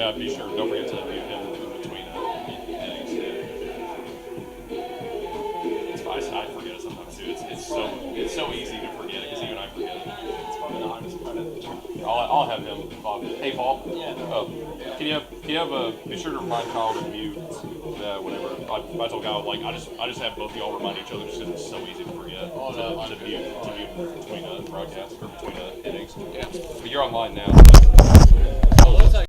yeah, be sure. Don't forget to mute him in between innings. It's fine. I forget it sometimes too. It's so easy to forget it because even I forget it. It's probably the hardest part of the job. I'll have him. Hey, Paul. Yeah, no. Oh, can you have a be sure to remind Kyle to mute whenever I told Kyle like I just have both of y'all remind each other just because it's so easy to forget Oh, no, to mute between broadcasts or between innings. Yeah. But you're online now. Oh, looks like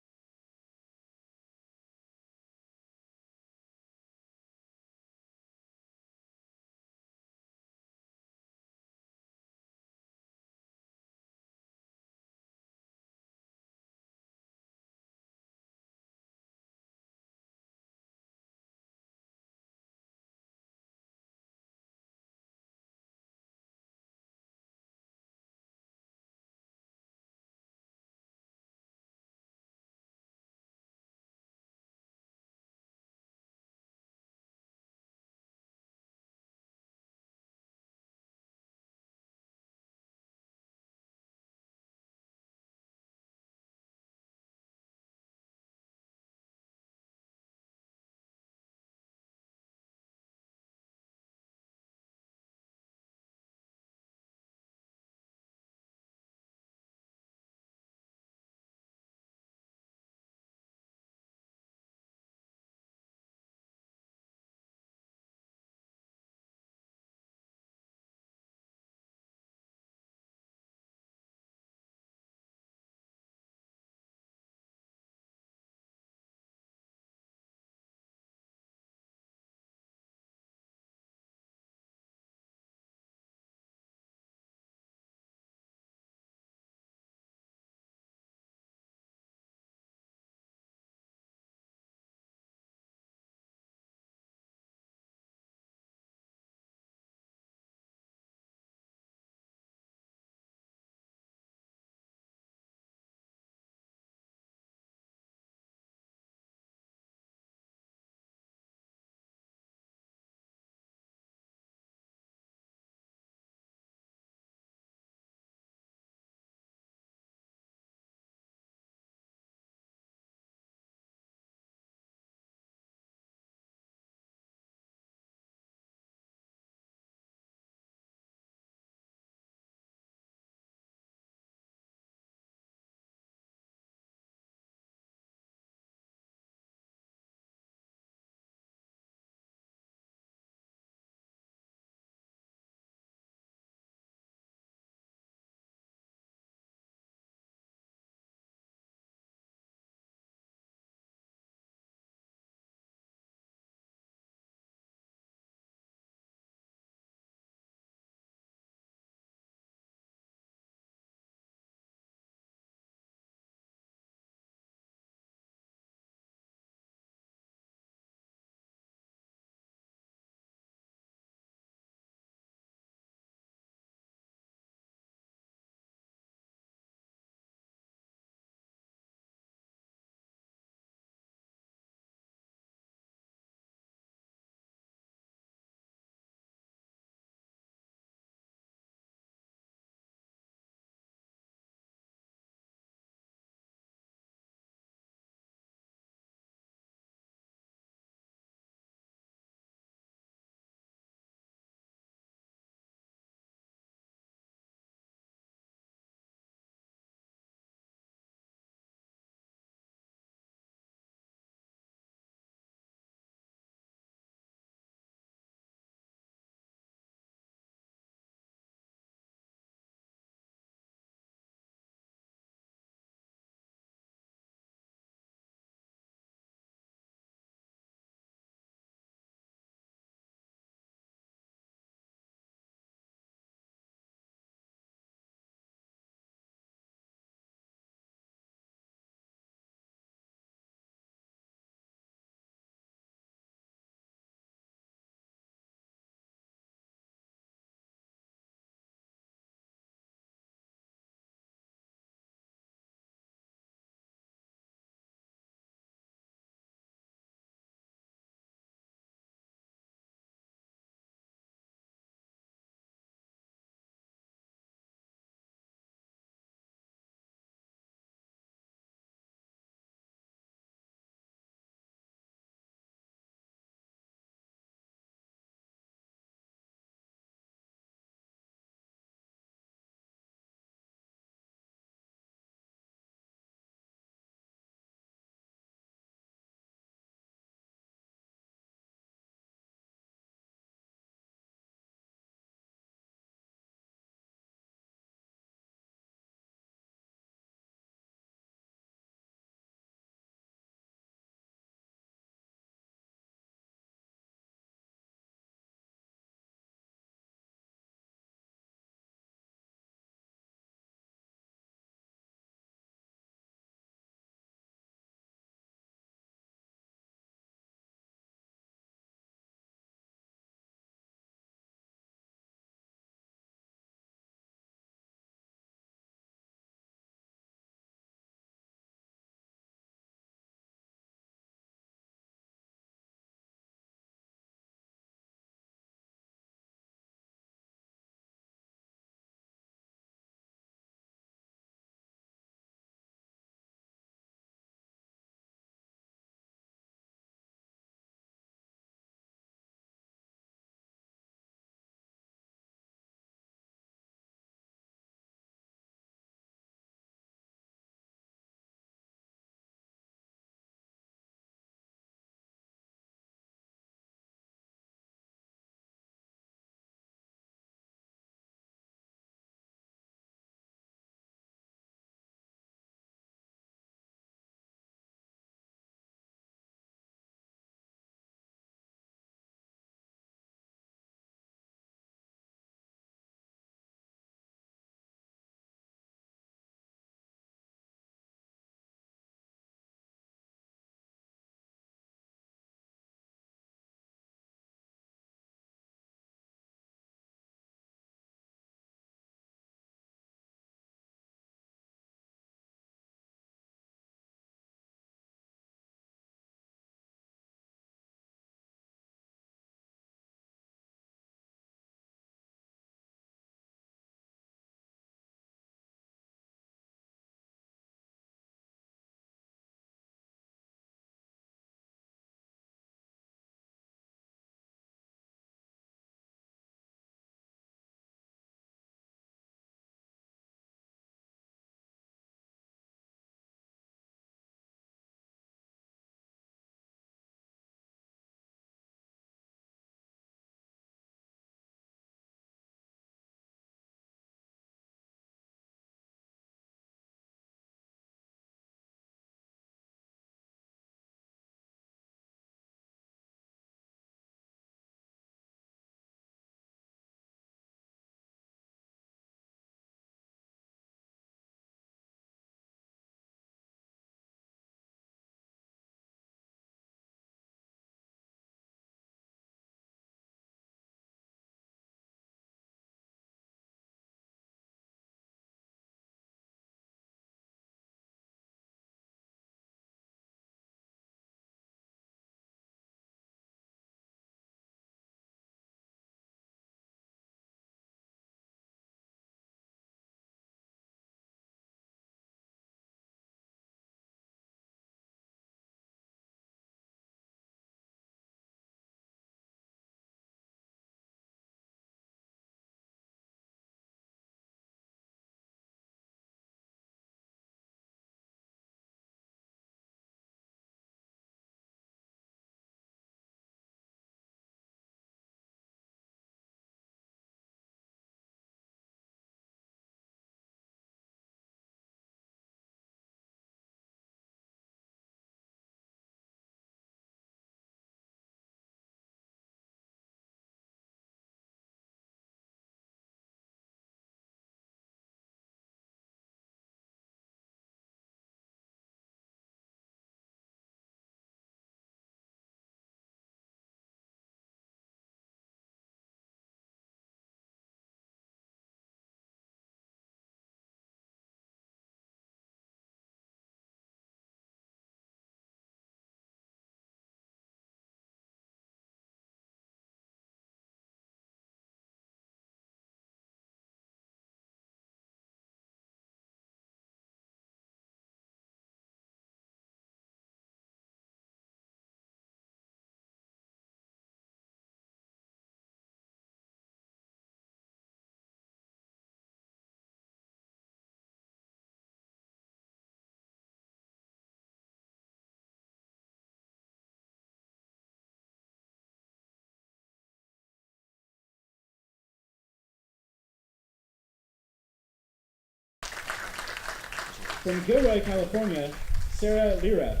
From Gilroy, California, Sarah Lira.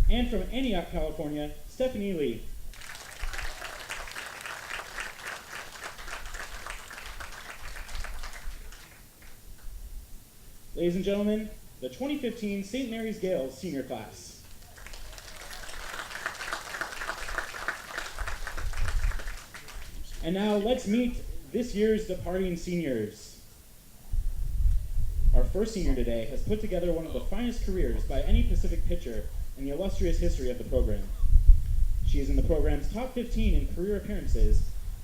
And from Antioch, California, Stephanie Lee. Ladies and gentlemen, the 2015 St. Mary's Gales senior class. And now let's meet this year's departing seniors. Our first senior today has put together one of the finest careers by any Pacific pitcher in the illustrious history of the program. She is in the program's top 15 in career appearances,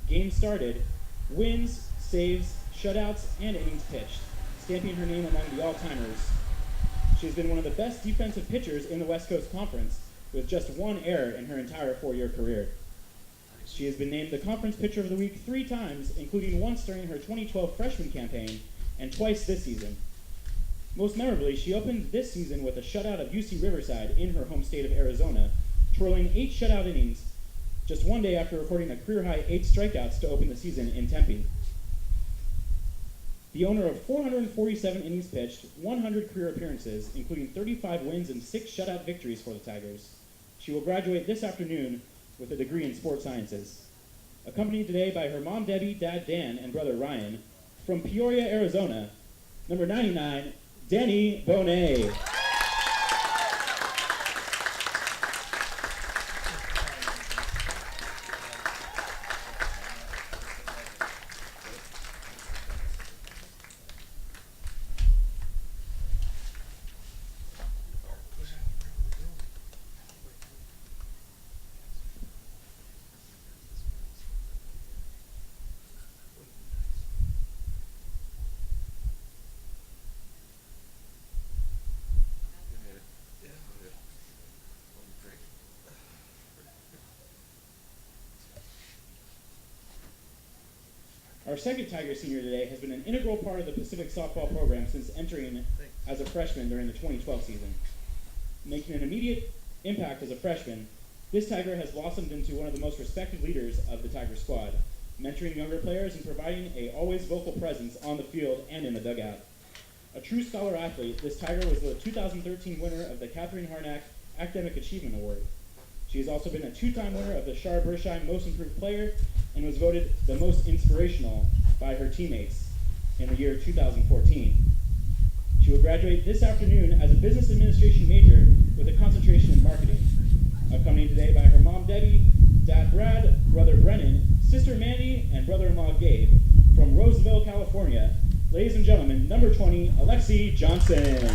games started, wins, saves, shutouts, and innings pitched, stamping her name among the all-timers. She has been one of the best defensive pitchers in the West Coast Conference, with just one error in her entire 4-year career. She has been named the Conference Pitcher of the Week 3 times, including once during her 2012 freshman campaign, and twice this season. Most memorably, she opened this season with a shutout of UC Riverside in her home state of Arizona, twirling 8 shutout innings just one day after recording a career-high 8 strikeouts to open the season in Tempe. The owner of 447 innings pitched, 100 career appearances, including 35 wins and 6 shutout victories for the Tigers. She will graduate this afternoon with a degree in sports sciences. Accompanied today by her mom Debbie, dad Dan, and brother Ryan, from Peoria, Arizona, number 99, Danny Bonet. Our second Tiger senior today has been an integral part of the Pacific softball program since entering as a freshman during the 2012 season. Making an immediate impact as a freshman, this Tiger has blossomed into one of the most respected leaders of the Tiger squad, mentoring younger players and providing a always vocal presence on the field and in the dugout. A true scholar athlete, this Tiger was the 2013 winner of the Catherine Harnack Academic Achievement Award. She has also been a 2-time winner of the Shar Bersheim Most Improved Player and was voted the most inspirational by her teammates in the year 2014. She will graduate this afternoon as a business administration major with a concentration in marketing. Accompanied today by her mom Debbie, dad Brad, brother Brennan, sister Mandy, and brother-in-law Gabe from Roseville, California. Ladies and gentlemen, number 20, Alexi Johnson.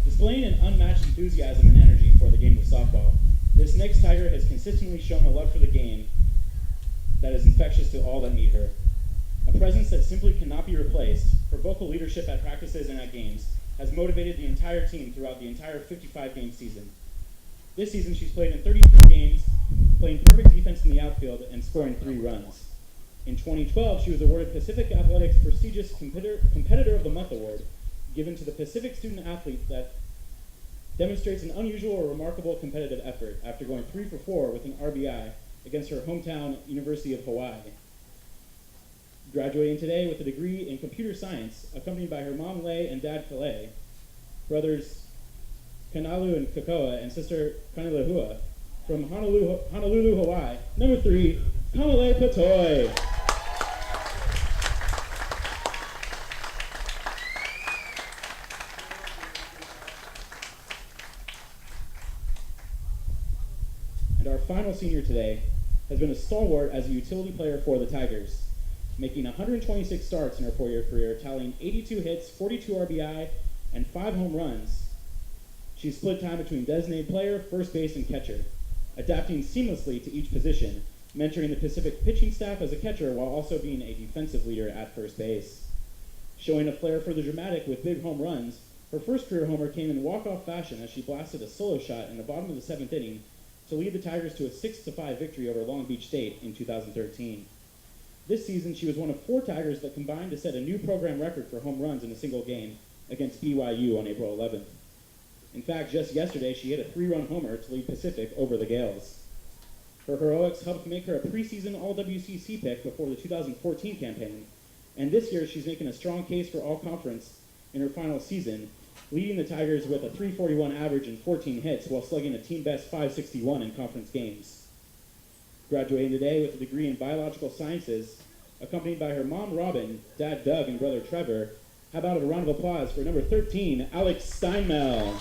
Displaying an unmatched enthusiasm and energy for the game of softball, this next Tiger has consistently shown a love for the game that is infectious to all that meet her. A presence that simply cannot be replaced, her vocal leadership at practices and at games has motivated the entire team throughout the entire 55-game season. This season, she's played in 33 games, playing perfect defense in the outfield and scoring 3 runs. In 2012, she was awarded Pacific Athletics' prestigious Competitor of the Month award, given to the Pacific student athlete that demonstrates an unusual or remarkable competitive effort after going 3 for 4 with an RBI against her hometown University of Hawaii. Graduating today with a degree in computer science, accompanied by her mom Lei and dad Kalei, brothers Kanalu and Kakoa, and sister Kanilahua, from Honolulu, Hawaii, number 3, Kamale Patoy. And our final senior today has been a stalwart as a utility player for the Tigers, making 126 starts in her 4-year career, tallying 82 hits, 42 RBI, and 5 home runs. She split time between designated player, first base, and catcher, adapting seamlessly to each position, mentoring the Pacific pitching staff as a catcher while also being a defensive leader at first base. Showing a flair for the dramatic with big home runs, her first career homer came in walk-off fashion as she blasted a solo shot in the bottom of the seventh inning to lead the Tigers to a 6-5 victory over Long Beach State in 2013. This season, she was one of 4 Tigers that combined to set a new program record for home runs in a single game against BYU on April 11th. In fact, just yesterday, she hit a 3-run homer to lead Pacific over the Gales. Her heroics helped make her a preseason All-WCC pick before the 2014 campaign, and this year she's making a strong case for All-Conference in her final season, leading the Tigers with a .341 average and 14 hits while slugging a team-best .561 in conference games. Graduating today with a degree in biological sciences, accompanied by her mom Robin, dad Doug, and brother Trevor, how about a round of applause for number 13, Alex Steinmel.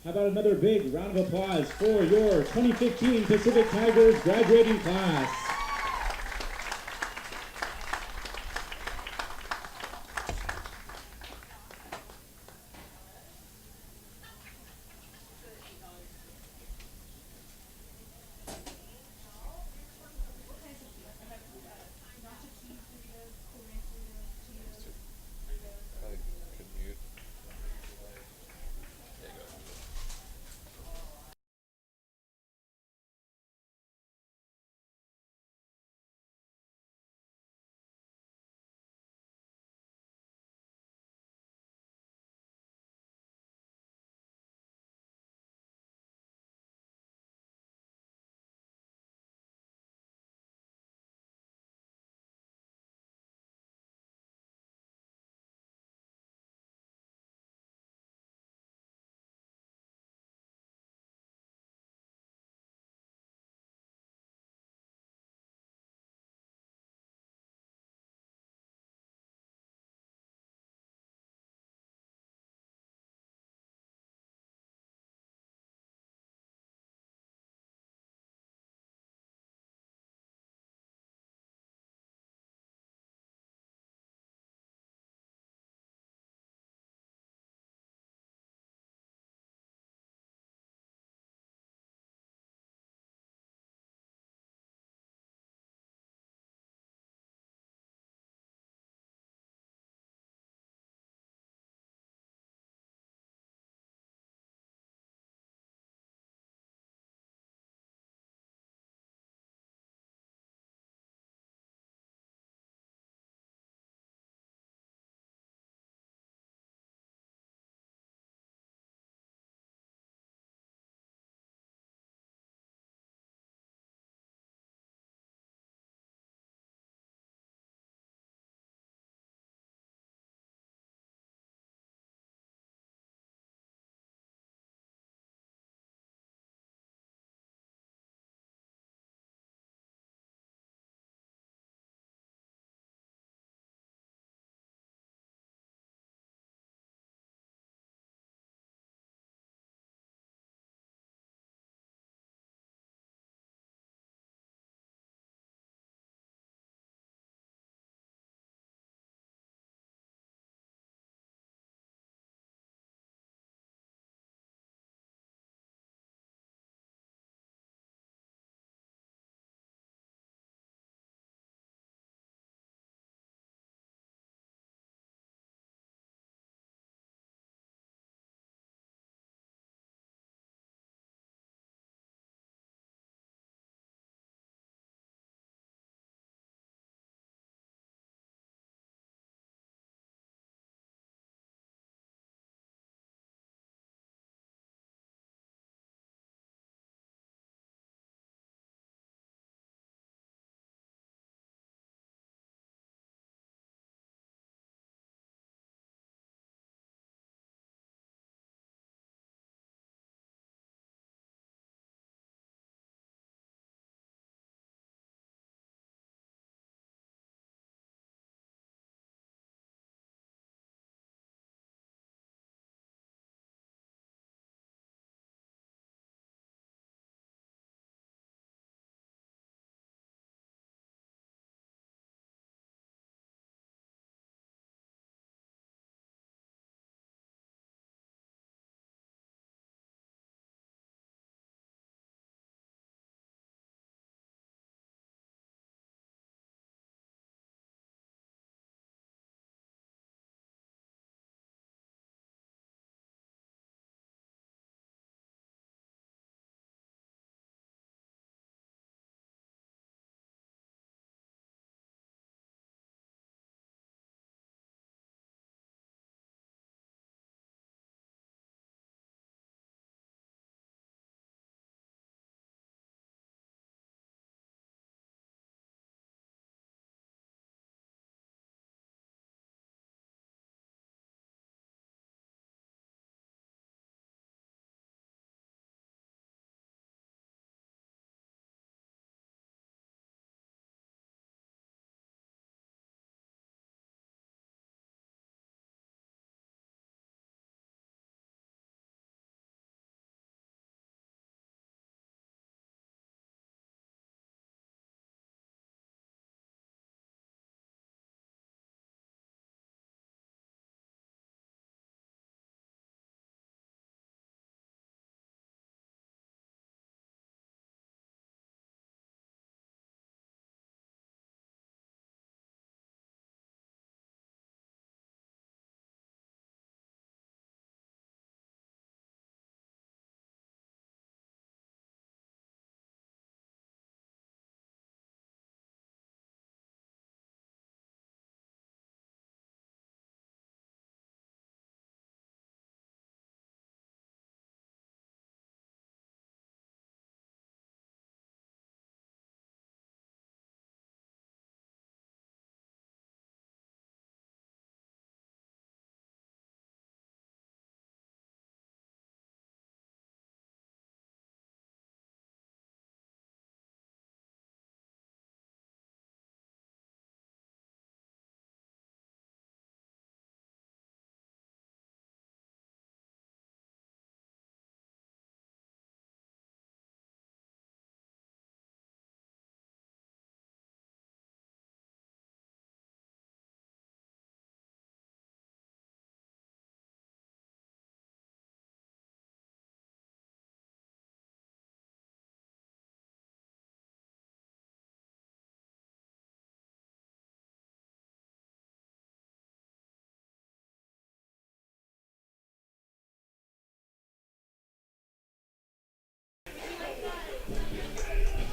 How about another big round of applause for your 2015 Pacific Tigers graduating class?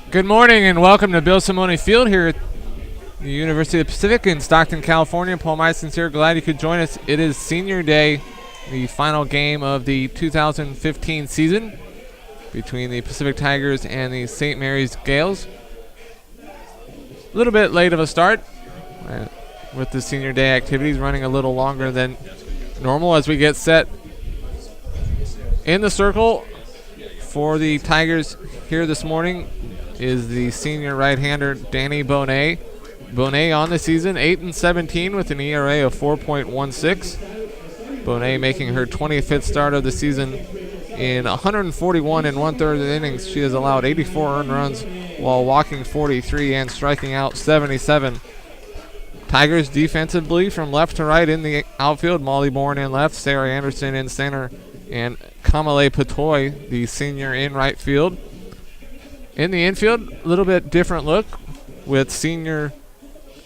Good morning and welcome to Bill Simone Field here at the University of the Pacific in Stockton, California. Paul Meisens here. Glad you could join us. It is senior day, the final game of the 2015 season between the Pacific Tigers and the St. Mary's Gales. A little bit late of a start with the senior day activities running a little longer than normal as we get set in the circle for the Tigers here this morning is the senior right-hander Danny Bonet. Bonet on the season, 8-17 with an ERA of 4.16. Bonet making her 25th start of the season. In 141 and one-third innings, she has allowed 84 earned runs while walking 43 and striking out 77. Tigers defensively from left to right in the outfield. Molly Bourne in left, Sarah Anderson in center, and Kamale Patoy, the senior, in right field. In the infield, a little bit different look with senior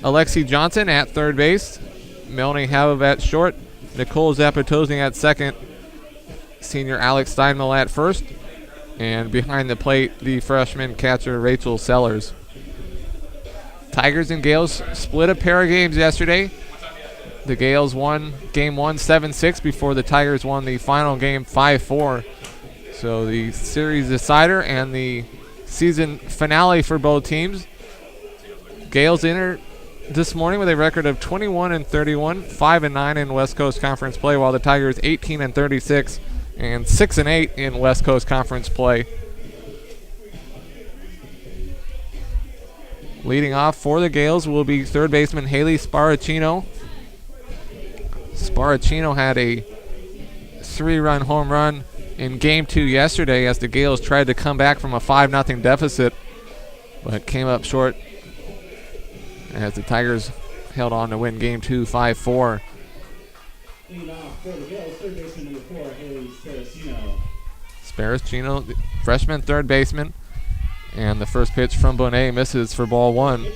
Alexi Johnson at third base, Melanie Habib at short, Nicole Zapatozzi at second, senior Alex Steinmel at first, and behind the plate, the freshman catcher Rachel Sellers. Tigers and Gales split a pair of games yesterday. The Gales won game 1 7-6 before the Tigers won the final game 5-4. So the series decider and the season finale for both teams. Gales entered this morning with a record of 21-31, 5-9 in West Coast Conference play, while the Tigers 18-36 and 6-8 in West Coast Conference play. Leading off for the Gales will be third baseman Haley Sparacino. Sparacino had a 3-run home run in Game 2 yesterday as the Gales tried to come back from a 5-0 deficit, but came up short as the Tigers held on to win Game 2 5-4. Leading off for the Gales, third baseman number 4, Haley Sparacino. Sparacino, the freshman third baseman, and the first pitch from Bonet misses for ball 1.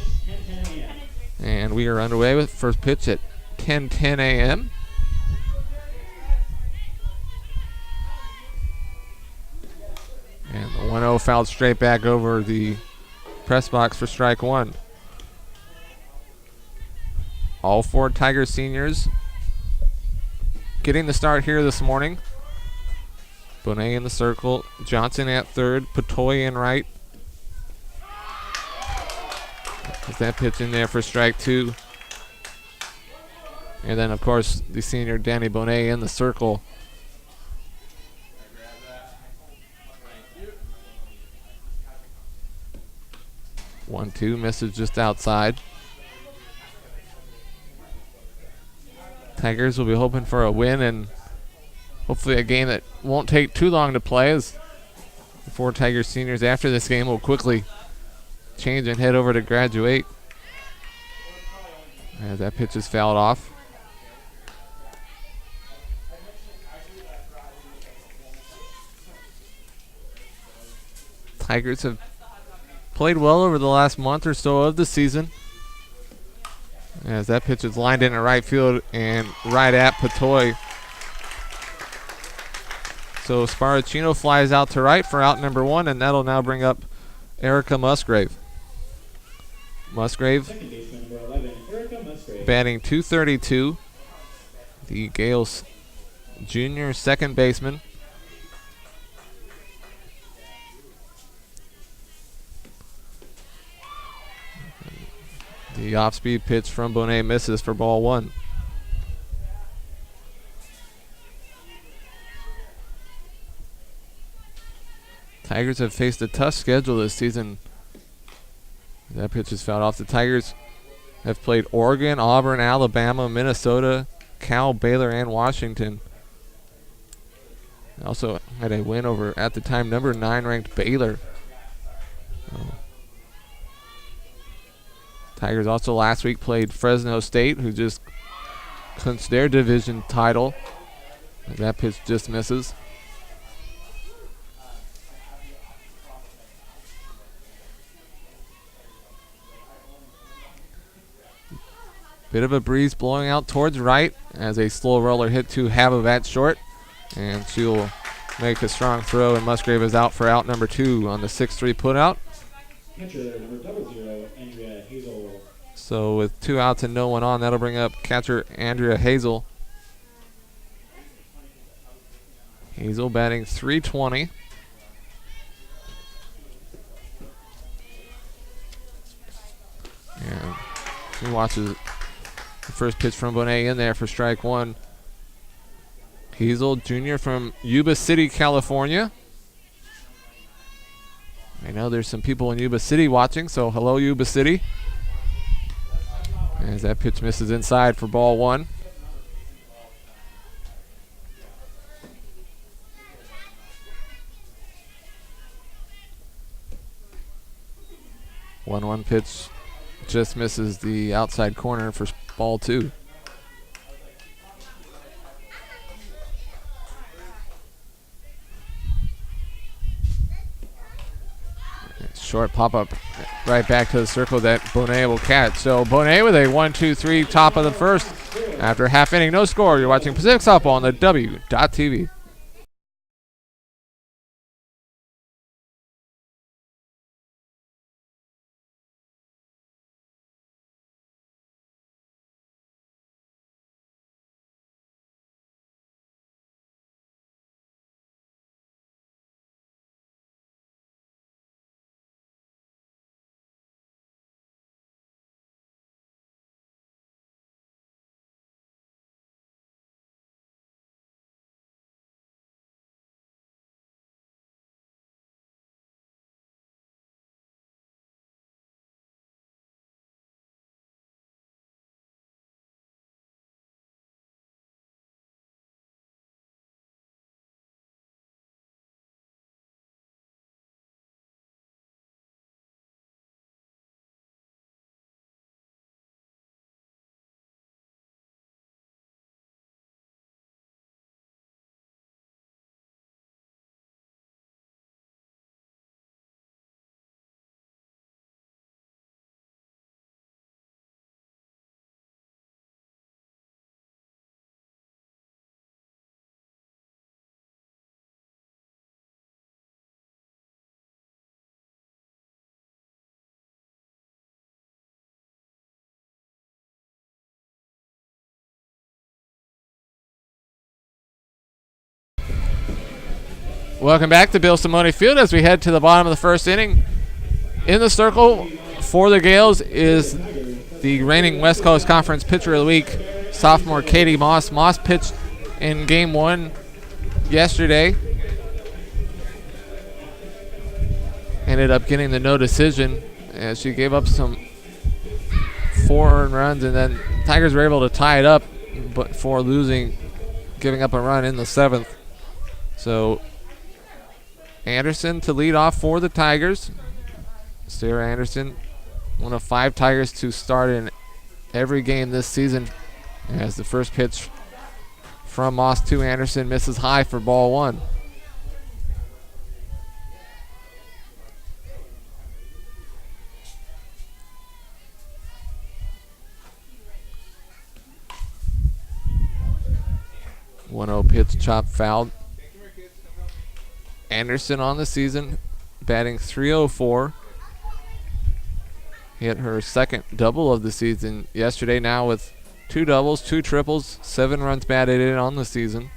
And we are underway with first pitch at 10:10 a.m. And the 1-0 fouled straight back over the press box for strike 1. All 4 Tiger seniors getting the start here this morning. Bonet in the circle, Johnson at third, Patoy in right. Is that pitch in there for strike 2? And then, of course, the senior Danny Bonet in the circle. One, two, misses just outside. Tigers will be hoping for a win and hopefully a game that won't take too long to play, as the 4 Tigers seniors after this game will quickly change and head over to graduate. As that pitch is fouled off. Tigers have played well over the last month or so of the season, as that pitch is lined into right field and right at Patoy. So Sparacino flies out to right for out number 1, and that'll now bring up Erica Musgrave. Musgrave Second baseman number 11, Erica Musgrave. batting .232. The Gales junior second baseman. The off-speed pitch from Bonet misses for ball 1. Tigers have faced a tough schedule this season. That pitch is fouled off. The Tigers have played Oregon, Auburn, Alabama, Minnesota, Cal, Baylor, and Washington. They also had a win over, at the time, number 9 ranked Baylor. Tigers also last week played Fresno State, who just clinched their division title. And that pitch just misses. Bit of a breeze blowing out towards right as a slow roller hit to Habib at short. And she'll make a strong throw, and Musgrave is out for out number 2 on the 6-3 putout. Catcher number 00, Andrea Hazel. So with 2 outs and no one on, that'll bring up catcher Andrea Hazel. Hazel batting .320. And he watches the first pitch from Bonet in there for strike 1. Hazel Jr. from Yuba City, California. I know there's some people in Yuba City watching, so hello Yuba City. As that pitch misses inside for ball 1. One pitch just misses the outside corner for ball 2. Short pop-up right back to the circle that Bonet will catch. So Bonet with a 1-2-3 top of the first. After half inning, no score. You're watching Pacific Softball on the W.TV. Welcome back to Bill Simone Field as we head to the bottom of the first inning. In the circle for the Gales is the reigning West Coast Conference Pitcher of the Week, sophomore Katie Moss. Moss pitched in Game 1 yesterday. Ended up getting the no decision as she gave up some 4 earned runs, and then Tigers were able to tie it up but before giving up a run in the 7th. So Anderson to lead off for the Tigers. Sarah Anderson, one of 5 Tigers to start in every game this season, as the first pitch from Moss to Anderson misses high for ball 1. One-0 pitch, chop fouled. Anderson on the season, batting .304. Hit her second double of the season yesterday, now with 2 doubles, 2 triples, 7 runs batted in on the season.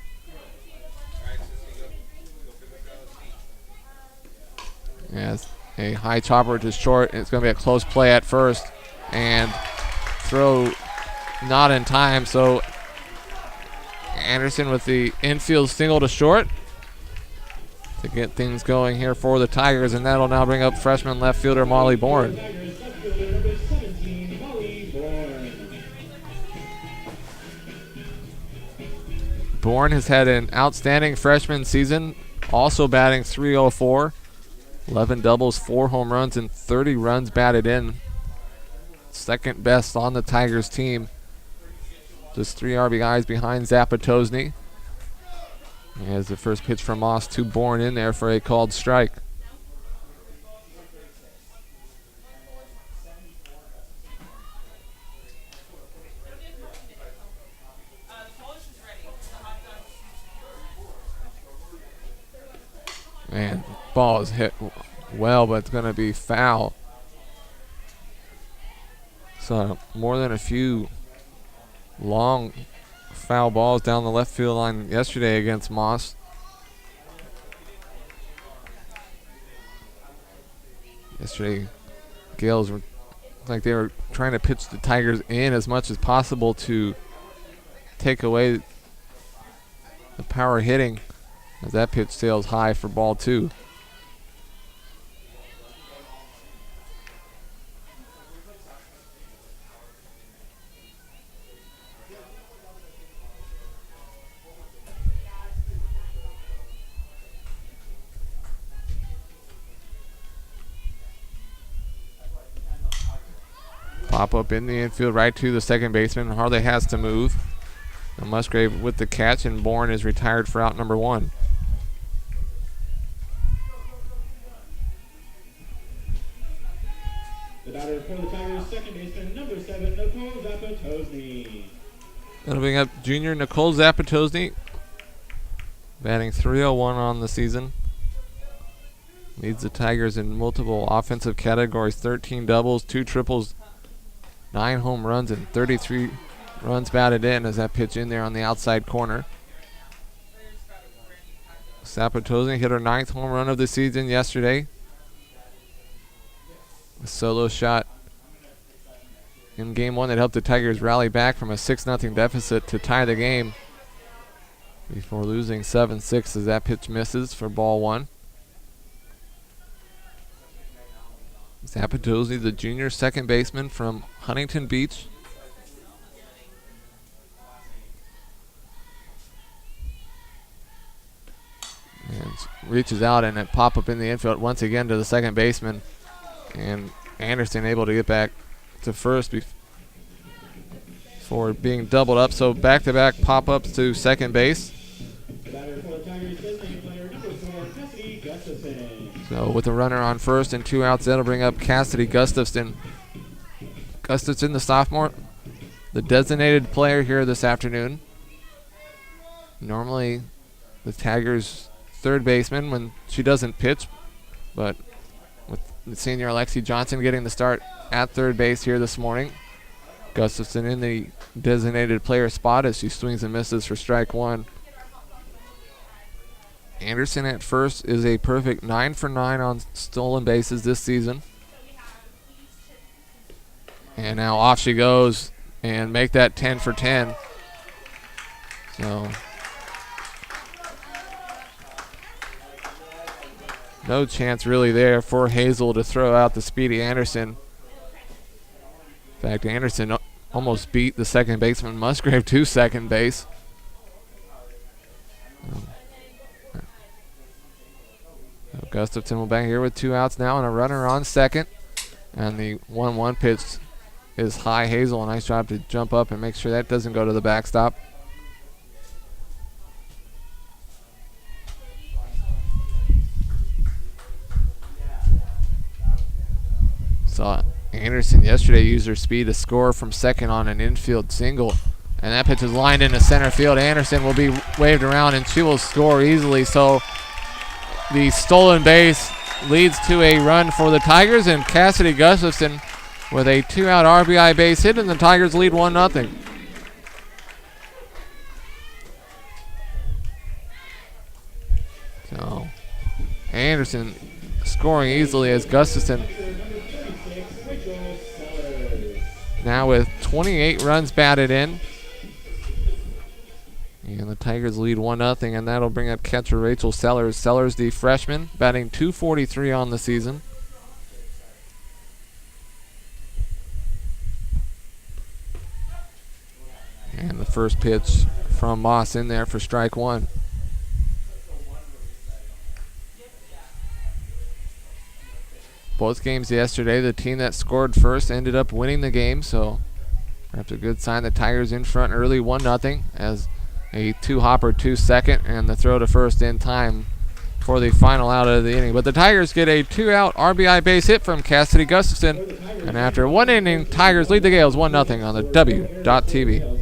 Yes, a high chopper to short. It's going to be a close play at first, and throw not in time. So Anderson with the infield single to short to get things going here for the Tigers, and that'll now bring up freshman left fielder Molly Bourne. Bourne has had an outstanding freshman season, also batting .304, 11 doubles, 4 home runs, and 30 runs batted in. Second best on the Tigers team. Just 3 RBIs behind Zapatosny. As the first pitch from Moss to Bourne in there for a called strike. Man, ball is hit well, but it's going to be foul. Saw more than a few long foul balls down the left field line yesterday against Moss. Yesterday, Gales were like they were trying to pitch the Tigers in as much as possible to take away the power hitting, as that pitch sails high for ball 2. Pop up in the infield right to the second baseman. Hardly has to move. And Musgrave with the catch, and Bourne is retired for out number 1. The batter for the Tigers, second baseman, number 7, Nicole Zapatosny. That'll bring up junior Nicole Zapatosny, batting .301 on the season. Leads the Tigers in multiple offensive categories: 13 doubles, 2 triples, 9 home runs, and 33 runs batted in, as that pitch in there on the outside corner. Zapatosny hit her 9th home run of the season yesterday. A solo shot in game 1 that helped the Tigers rally back from a 6-0 deficit to tie the game before losing 7-6 as that pitch misses for ball 1. Zapatosny, the junior second baseman from Huntington Beach. And reaches out, and it pop up in the infield once again to the second baseman. And Anderson able to get back to first before being doubled up. So back-to-back pop-ups to second base. So with a runner on first and 2 outs, that'll bring up Cassidy Gustafson. Gustafson, the sophomore, the designated player here this afternoon. Normally the Tigers' third baseman when she doesn't pitch, but with the senior Alexi Johnson getting the start at third base here this morning, Gustafson in the designated player spot as she swings and misses for strike 1. Anderson at first is a perfect 9 for 9 on stolen bases this season. And now off she goes and make that 10 for 10. So no chance really there for Hazel to throw out the speedy Anderson. In fact, Anderson almost beat the second baseman Musgrave to second base. Gustafson will bang here with 2 outs now and a runner on second. And the 1-1 pitch is high. Hazel, a nice job to jump up and make sure that doesn't go to the backstop. Saw Anderson yesterday use her speed to score from second on an infield single. And that pitch is lined into center field. Anderson will be waved around and she will score easily. So the stolen base leads to a run for the Tigers, and Cassidy Gustafson with a 2-out RBI base hit, and the Tigers lead 1-0. So Anderson scoring easily as Gustafson now with 28 runs batted in. And the Tigers lead 1-0, and that'll bring up catcher Rachel Sellers. Sellers, the freshman, batting .243 on the season. And the first pitch from Moss in there for strike 1. Both games yesterday, the team that scored first ended up winning the game, so perhaps a good sign. The Tigers in front early, 1-0, as a 2-hopper to second and the throw to first in time for the final out of the inning. But the Tigers get a 2-out RBI base hit from Cassidy Gustafson, and after 1 inning, Tigers lead the Gales 1-0 on the W.TV.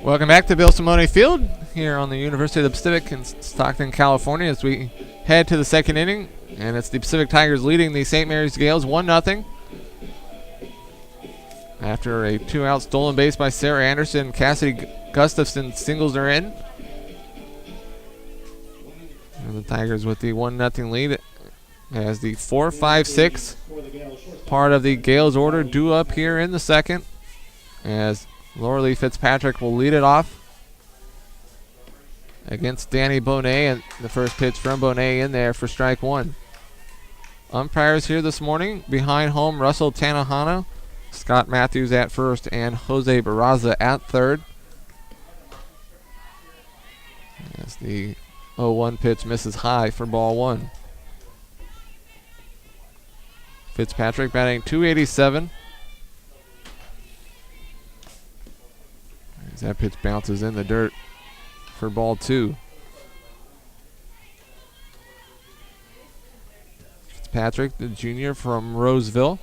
Welcome back to Bill Simone Field here on the University of the Pacific in Stockton, California, as we head to the second inning. And it's the Pacific Tigers leading the St. Mary's Gales 1-0. After a 2-out stolen base by Sarah Anderson, Cassidy Gustafson singles her in. And the Tigers with the 1-0 lead as the 4-5-6 part of the Gales order due up here in the second, as Laura Lee Fitzpatrick will lead it off against Danny Bonet, and the first pitch from Bonet in there for strike one. Umpires here this morning: behind home, Russell Tanahano, Scott Matthews at first, and Jose Barraza at third. As the 0-1 pitch misses high for ball one. Fitzpatrick batting .287. As that pitch bounces in the dirt for ball two. Fitzpatrick, the junior from Roseville.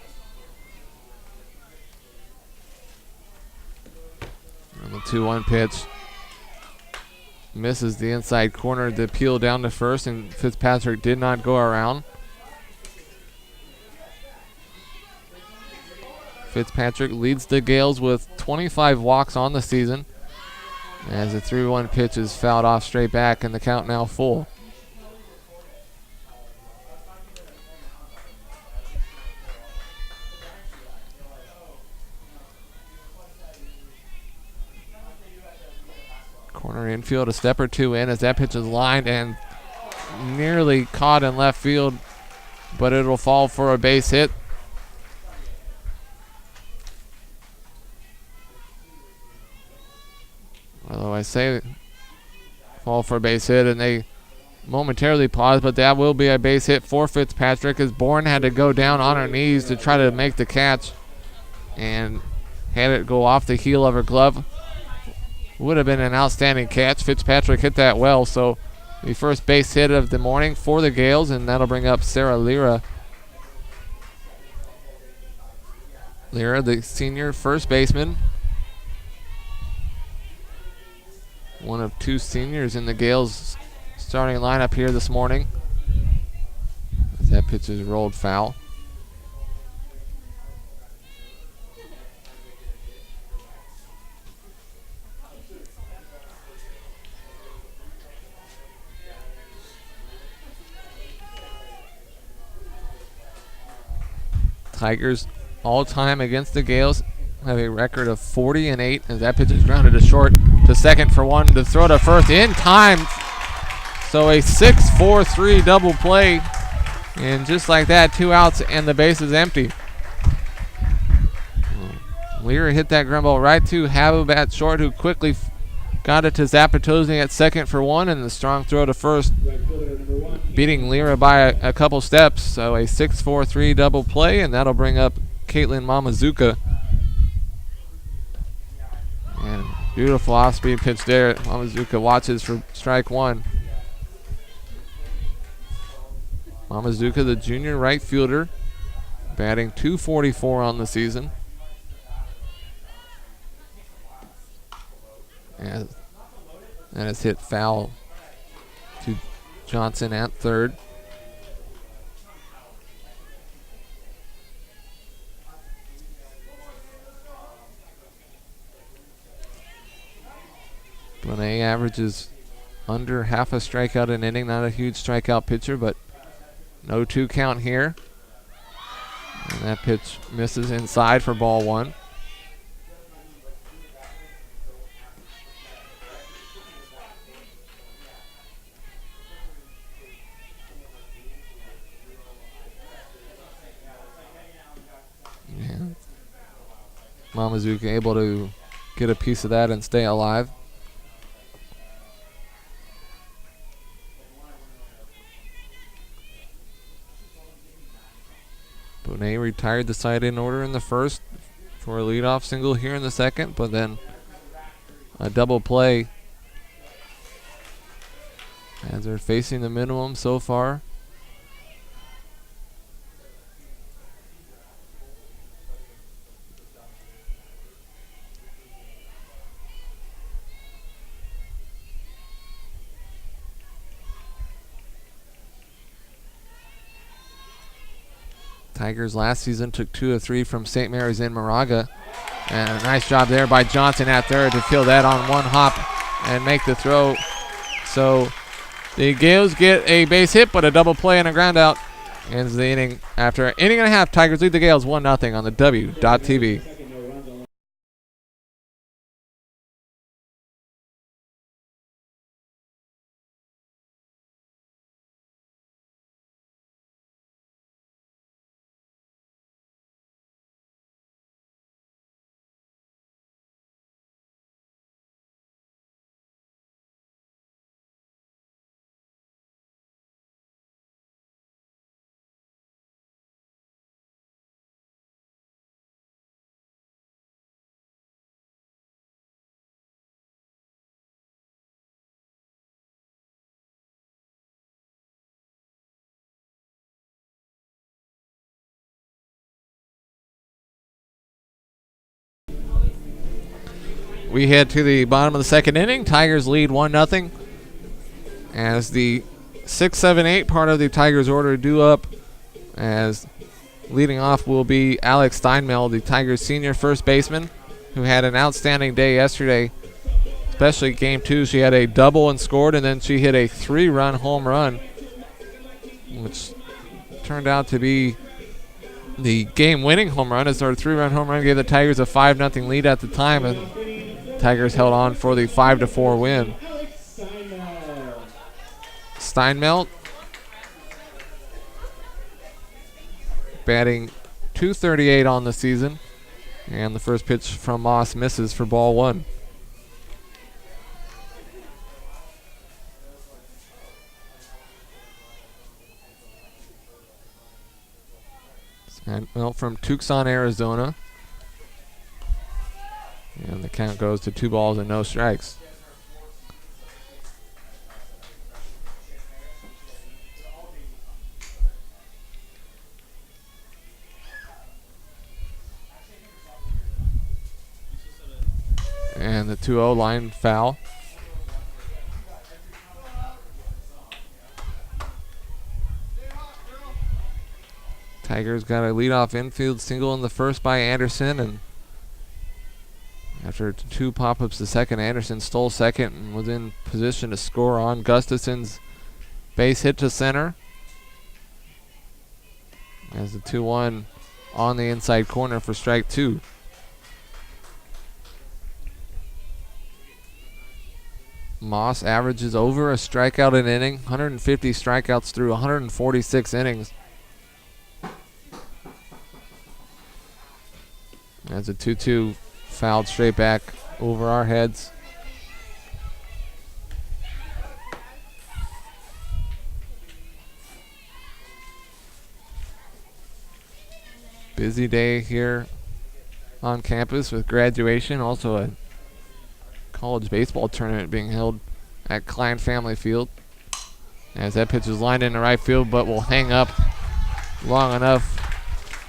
And the 2-1 pitch misses the inside corner. The peel down to first, and Fitzpatrick did not go around. Fitzpatrick leads the Gales with 25 walks on the season, as the 3-1 pitch is fouled off straight back, and the count now full. Corner infield, a step or two in as that pitch is lined and nearly caught in left field, but it'll fall for a base hit. Although I say fall for a base hit, and they momentarily pause, but that will be a base hit for Fitzpatrick, as Bourne had to go down on her knees to try to make the catch and had it go off the heel of her glove. Would have been an outstanding catch. Fitzpatrick hit that well, so the first base hit of the morning for the Gales, and that'll bring up Sarah Lira. Lira, the senior first baseman. One of two seniors in the Gales starting lineup here this morning. As that pitch is rolled foul. Tigers all time against the Gales have a record of 40-8, as that pitch is grounded to short, to second for one, to throw to first in time. So a 6-4-3 double play, and just like that, 2 outs and the base is empty. Lear hit that ground ball right to Habib at short, who quickly got it to Zapatozzi at second for one, and the strong throw to first, beating Lira by a couple steps. So a 6-4-3 double play, and that'll bring up Caitlin Mamazuka. And beautiful off-speed pitch there. Mamazuka watches for strike one. Mamazuka, the junior right fielder, batting .244 on the season. And it's hit foul to Johnson at third. Bonet averages under half a strikeout an inning. Not a huge strikeout pitcher, but no 2 count here. And that pitch misses inside for ball one. Yeah. Mamazuka able to get a piece of that and stay alive. Bonet retired the side in order in the first for a leadoff single here in the second, but then a double play as they're facing the minimum so far. Tigers last season took 2 of 3 from St. Mary's in Moraga. And a nice job there by Johnson at third to field that on one hop and make the throw. So the Gales get a base hit, but a double play and a ground out ends the inning. After an inning and a half, Tigers lead the Gales 1-0 on the W.TV. We head to the bottom of the second inning. Tigers lead 1-0 as the 6, 7, 8 part of the Tigers order due up, as leading off will be Alex Steinmel, the Tigers senior first baseman, who had an outstanding day yesterday, especially game 2. She had a double and scored, and then she hit a 3-run home run, which turned out to be the game-winning home run, as our 3-run home run gave the Tigers a 5-0 lead at the time, and Tigers held on for the 5-4 win. Steinmel batting .238 on the season, and the first pitch from Moss misses for ball 1. Steinmel from Tucson, Arizona. And the count goes to 2 balls and no strikes. And the 2-0 line foul. Tigers got a leadoff infield single in the first by Anderson, and after 2 pop-ups the second, Anderson stole second and was in position to score on Gustafson's base hit to center. As the 2-1 on the inside corner for strike 2. Moss averages over a strikeout an inning, 150 strikeouts through 146 innings. As a 2-2 fouled straight back over our heads. Busy day here on campus with graduation, also a college baseball tournament being held at Klein Family Field. As that pitch is lined into right field, but will hang up long enough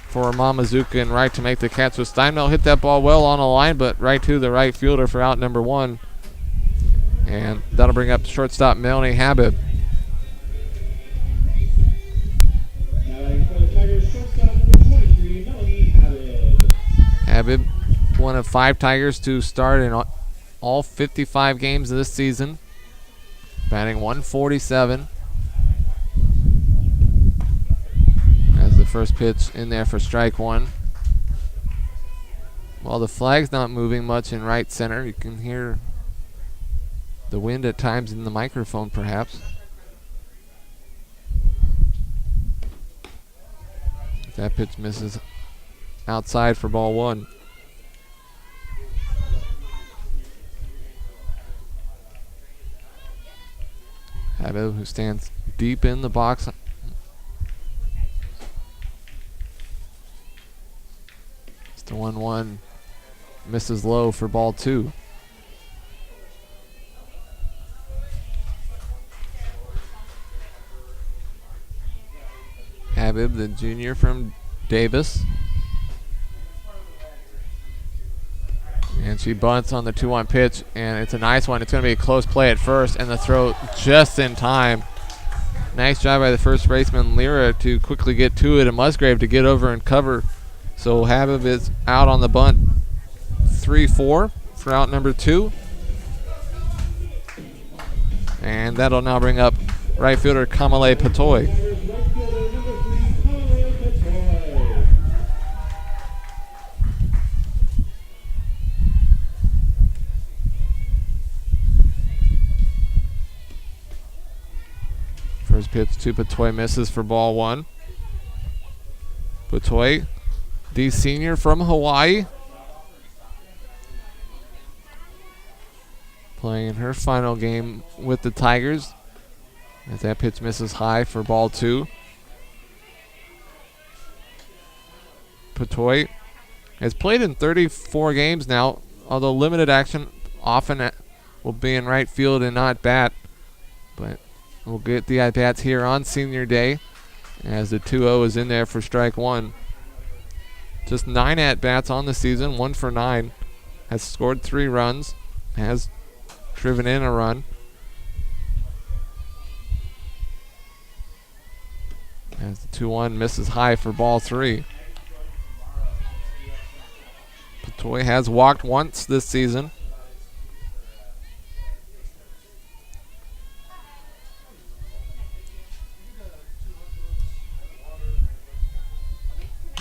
for Mamazuka and right to make the catch. So Steinmel hit that ball well on the line, but right to the right fielder for out number 1. And that'll bring up shortstop Melanie Habib. Habib, one of 5 Tigers to start in all 55 games of this season, batting .147. As the first pitch in there for strike 1. While the flag's not moving much in right center, you can hear the wind at times in the microphone perhaps. That pitch misses outside for ball 1. Habib, who stands deep in the box. It's the 1-1. Misses low for ball 2. Habib, the junior from Davis. And she bunts on the 2-1 pitch, and it's a nice one. It's going to be a close play at first, and the throw just in time Nice job by the first baseman, Lyra, to quickly get to it, and Musgrave to get over and cover. So Habib is out on the bunt. 3-4 for out number 2. And that'll now bring up right fielder Kamale Patoy. First pitch to Patoy misses for ball 1. Patoy, the senior from Hawaii, playing her final game with the Tigers, as that pitch misses high for ball 2. Patoy has played in 34 games now, although limited action, often will be in right field and not bat, but we'll get the at-bats here on senior day, as the 2-0 is in there for strike 1. Just 9 at-bats on the season, 1 for 9. Has scored 3 runs, has driven in a run. As the 2-1 misses high for ball 3. Patoy has walked once this season.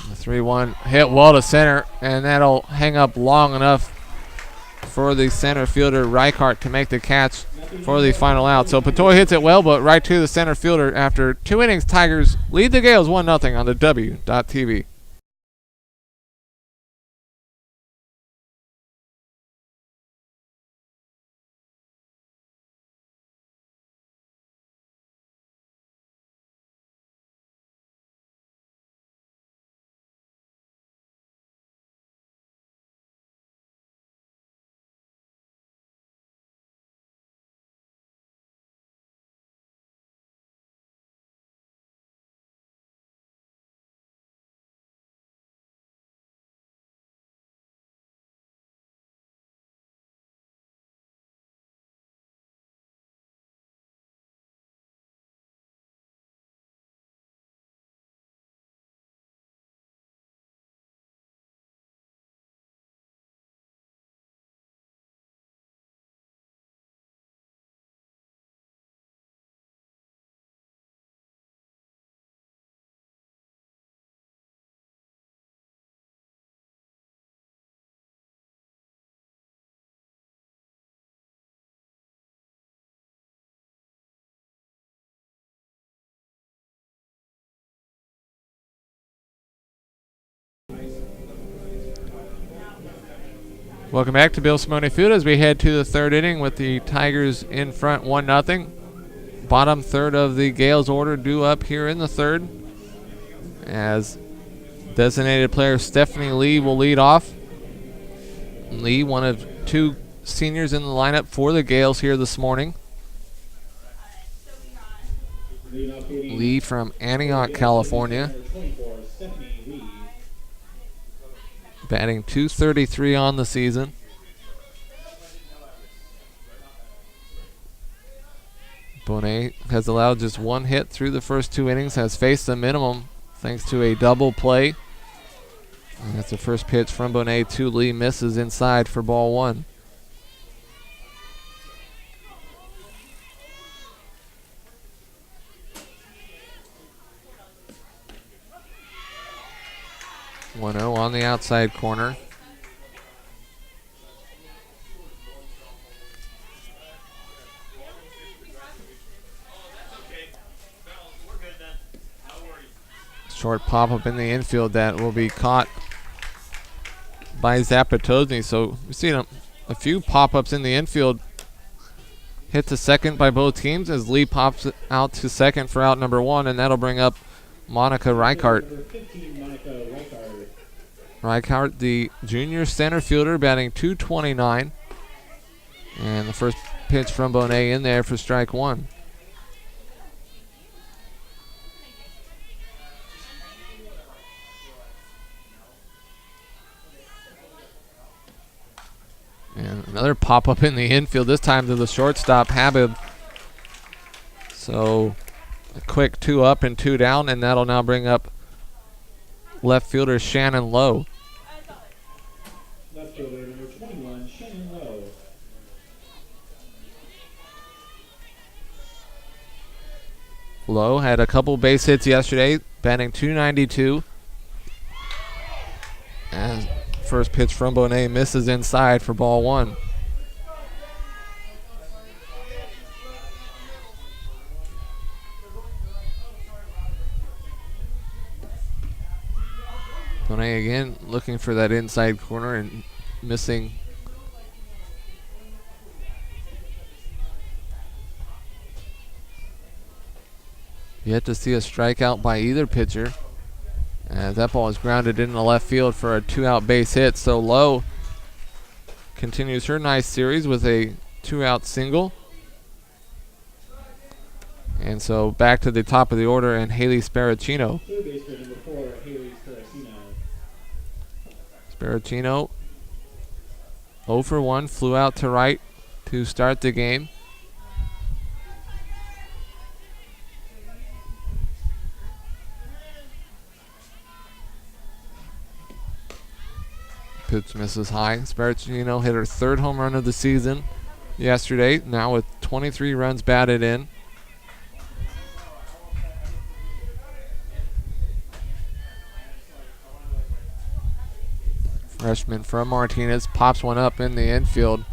The 3-1 hit well to center, and that'll hang up long enough for the center fielder Reichart to make the catch for the final out. So Patoy hits it well, but right to the center fielder. After 2 innings, Tigers lead the Gales 1-0 on the W.TV. Welcome back to Bill Simone Field as we head to the 3rd inning with the Tigers in front 1-0. Bottom third of the Gales order due up here in the 3rd, as designated player Stephanie Lee will lead off. Lee, one of 2 seniors in the lineup for the Gales here this morning. Lee from Antioch, California. Batting .233 on the season. Bonet has allowed just 1 hit through the first 2 innings, has faced the minimum thanks to a double play. And that's the first pitch from Bonet to Lee, misses inside for ball 1. .1-0 on the outside corner. Short pop-up in the infield that will be caught by Zapatozny. So we've seen a few pop-ups in the infield hit to second by both teams as Lee pops it out to second for out number 1, and that'll bring up Monica Reichart. Reichart, the junior center fielder, batting .229. And the first pitch from Bonet in there for strike 1. And another pop-up in the infield, this time to the shortstop, Habib. So A quick 2 up and 2 down, and that'll now bring up left fielder Shannon Lowe. Left fielder number 21, Shannon Lowe. Lowe had a couple base hits yesterday, batting .292. And first pitch from Bonet misses inside for ball 1. Bonet again looking for that inside corner and missing. Yet to see a strikeout by either pitcher. As that ball is grounded in the left field for a 2-out base hit. So Lowe continues her nice series with a 2-out single. And so back to the top of the order and Haley Sparacino. Third baseman number 4, Haley Sparacino. Sparacino 0 for 1, flew out to right to start the game. Pitch misses high. Sparacino hit her 3rd home run of the season yesterday, now with 23 runs batted in. Freshman from Martinez pops one up in the infield,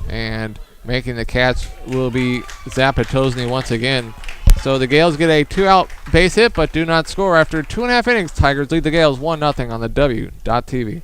and making the catch will be Zapatosny once again. So the Gales get a 2-out base hit but do not score after 2.5 innings. Tigers lead the Gales 1-0 on the W.TV.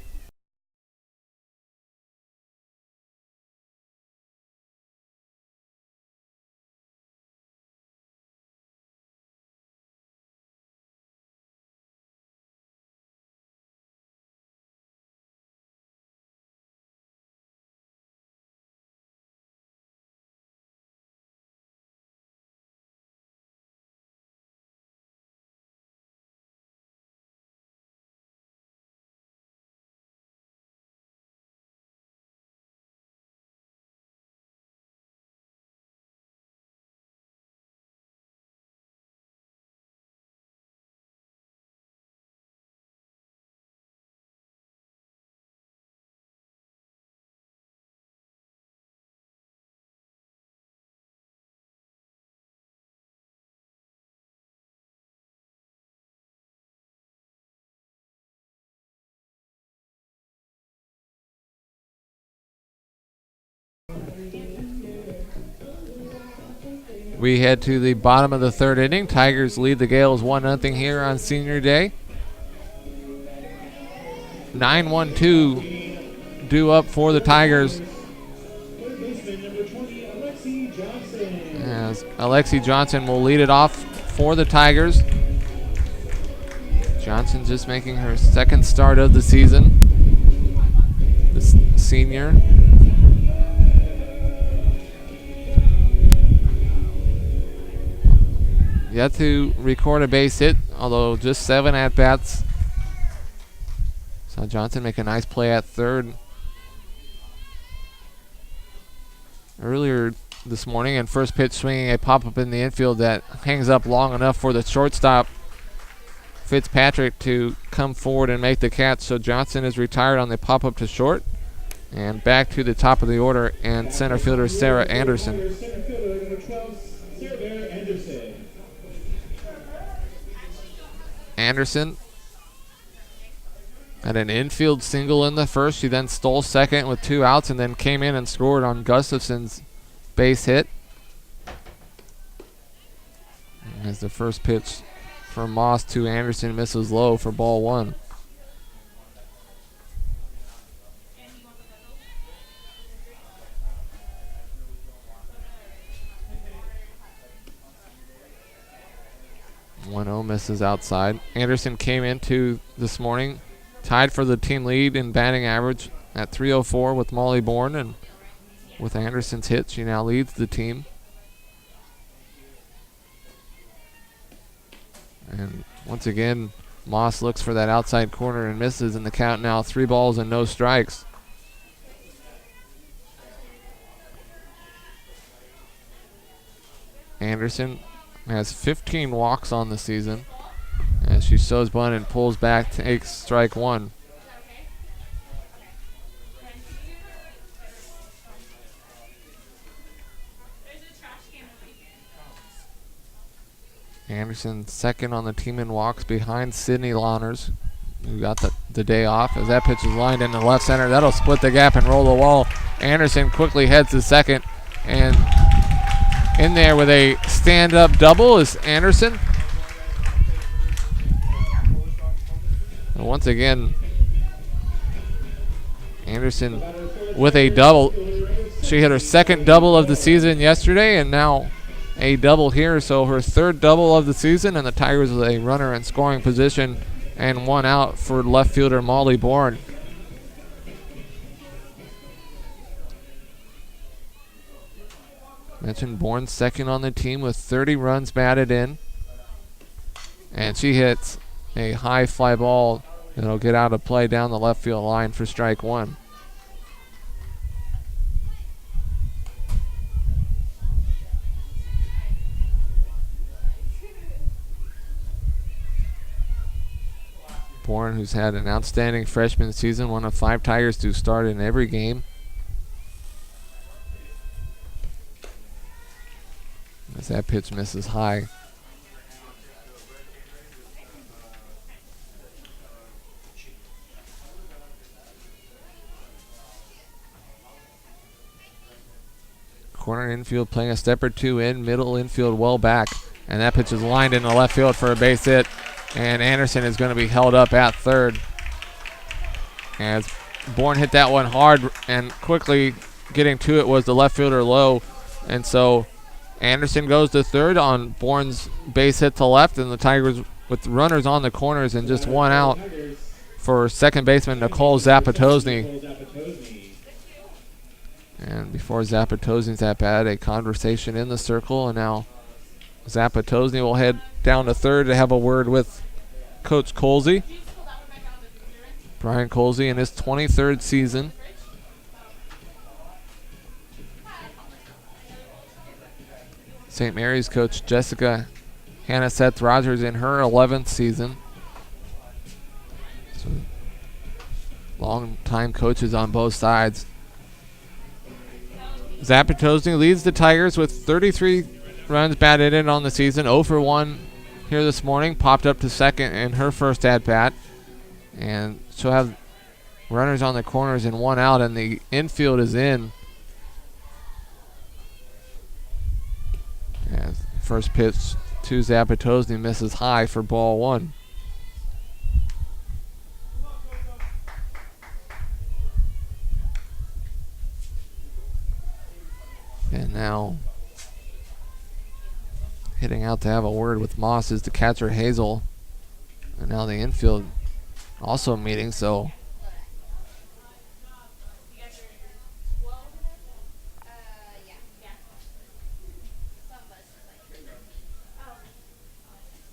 We head to the bottom of the 3rd inning. Tigers lead the Gales 1-0 here on Senior Day. 9-1-2 due up for the Tigers. Third baseman number 20, Alexi Johnson. As Alexi Johnson will lead it off for the Tigers. Johnson just making her 2nd start of the season. The senior. Yet to record a base hit, although just 7 at-bats. Saw Johnson make a nice play at 3rd earlier this morning, and first pitch swinging a pop-up in the infield that hangs up long enough for the shortstop Fitzpatrick to come forward and make the catch. So Johnson is retired on the pop-up to short. And back to the top of the order and center fielder Sarah Anderson. Center fielder number 12, Sarah Anderson. Anderson had an infield single in the first. She then stole second with 2 outs and then came in and scored on Gustafson's base hit. As the first pitch from Moss to Anderson misses low for ball 1. Misses outside. Anderson came into this morning tied for the team lead in batting average at .304 with Molly Bourne, and with Anderson's hit, she now leads the team. And once again, Moss looks for that outside corner and misses, and the count now 3 balls and no strikes. Anderson has 15 walks on the season. As she shows bunt and pulls back, takes strike one. Anderson second on the team in walks behind Sydney Lawners, who got the day off. As that pitch is lined into left center, that'll split the gap and roll the wall. Anderson quickly heads to second, and in there with a stand-up double is Anderson. And once again, Anderson with a double. She hit her second double of the season yesterday, and now a double here, so her third double of the season, and the Tigers with a runner in scoring position and one out for left fielder Molly Bourne. Mentioned Bourne second on the team with 30 runs batted in, and she hits a high fly ball that'll get out of play down the left field line for strike one. Bourne, who's had an outstanding freshman season, one of 5 Tigers to start in every game. As that pitch misses high. Corner infield playing a step or two in, middle infield well back, and that pitch is lined into left field for a base hit. And Anderson is going to be held up at third. As Bourne hit that one hard, and quickly getting to it was the left fielder Lowe. And so Anderson goes to third on Bourne's base hit to left, and the Tigers with runners on the corners and just one out for second baseman Nicole Zapatosny. And before Zapatosny's at bat, a conversation in the circle, and now Zapatosny will head down to third to have a word with Coach Colsey. Brian Colsey in his 23rd season. St. Mary's coach Jessica Hannah Seth Rogers in her 11th season. So long-time coaches on both sides. Zapatosny leads the Tigers with 33 runs batted in on the season, 0 for 1 here this morning. Popped up to second in her first at-bat. And she'll have runners on the corners and one out, and the infield is in. As first pitch to Zapatosny misses high for ball one. And now hitting out to have a word with Moss is the catcher Hazel. And now the infield also meeting, so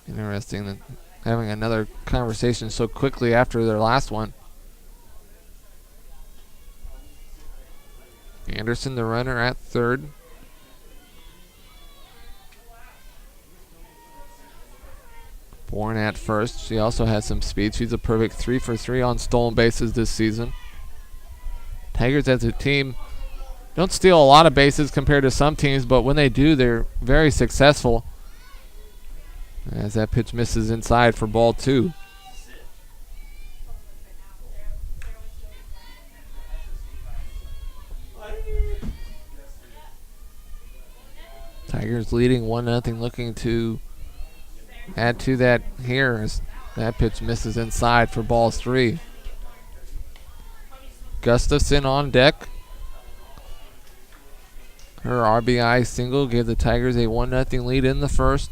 interesting that having another conversation so quickly after their last one. Anderson, the runner, at third. Bourne at first. She also has some speed. She's a perfect 3 for 3 on stolen bases this season. Tigers as a team don't steal a lot of bases compared to some teams, but when they do, they're very successful. As that pitch misses inside for ball two. Tigers leading 1-0, looking to add to that here as that pitch misses inside for ball three. Gustafson on deck. Her RBI single gave the Tigers a 1-0 lead in the first.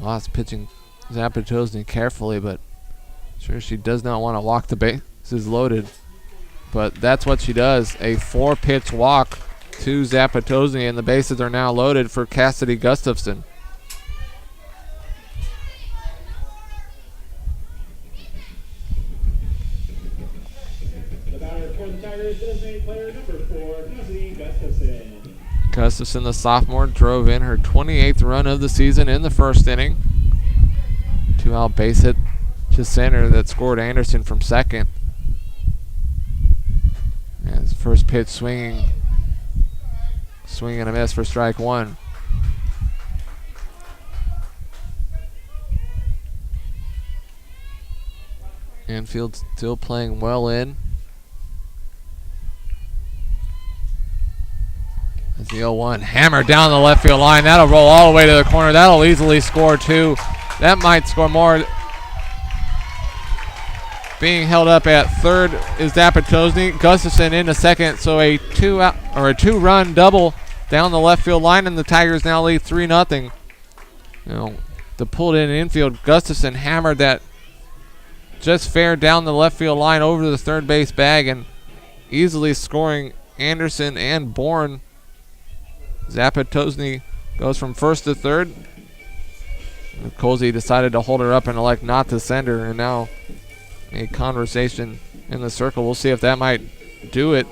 Moss pitching Zapatosny carefully, but sure she does not want to walk the bases loaded. But that's what she does. A 4-pitch walk to Zapatosny, and the bases are now loaded for Cassidy Gustafson. The batter for the Tigers Tigers designated player number 4, Cassidy Gustafson. Gustafson, the sophomore, drove in her 28th run of the season in the first inning. 2-out base hit to center that scored Anderson from second. And his first pitch swinging and a miss for strike one. Infield still playing well in. As the 0-1 hammered down the left field line. That'll roll all the way to the corner. That'll easily score two. That might score more. Being held up at third is Zapatosny. Gustafson into second, so a two-run double down the left field line, and the Tigers now lead 3-0. The pulled in infield, Gustafson hammered that just fair down the left field line over the third base bag and easily scoring Anderson and Bourne. Zapatosny goes from first to third. Colsey decided to hold her up and elect not to send her, and now a conversation in the circle. We'll see if that might do it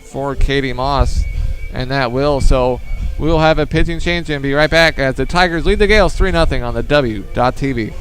for Katie Moss, and that will. So we'll have a pitching change and be right back as the Tigers lead the Gales 3-0 on the W.TV.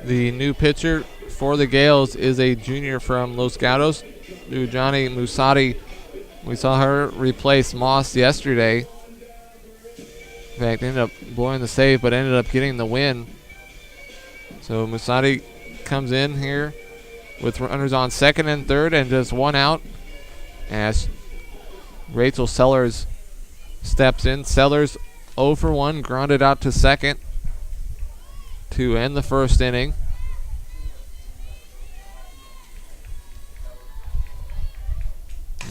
The new pitcher for the Gales is a junior from Los Gatos, Ujani Musati. We saw her replace Moss yesterday. In fact, ended up blowing the save, but ended up getting the win. So Musati comes in here with runners on second and third and just one out as Rachel Sellers steps in. Sellers 0 for 1, grounded out to second to end the first inning.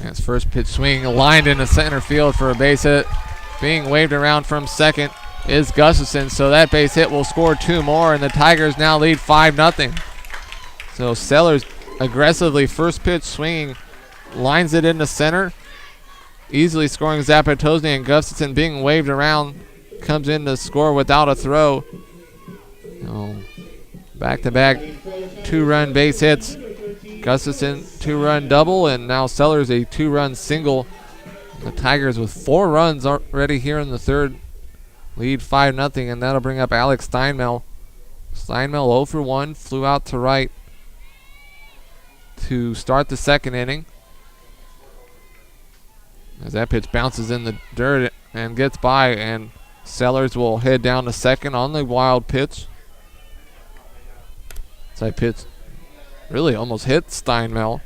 As first pitch swing lined into center field for a base hit. Being waved around from second is Gustafson, so that base hit will score two more, and the Tigers now lead 5-0. So Sellers aggressively first pitch swinging, lines it into center, easily scoring Zapatosny, and Gustafson being waved around comes in to score without a throw. Back-to-back two-run base hits. Gustafson two-run double, and now Sellers a two-run single. The Tigers with 4 runs already here in the third lead 5-0, and that'll bring up Alex Steinmel. Steinmel 0 for 1, flew out to right to start the second inning. As that pitch bounces in the dirt and gets by, and Sellers will head down to second on the wild pitch. That pitch really almost hit Steinmel.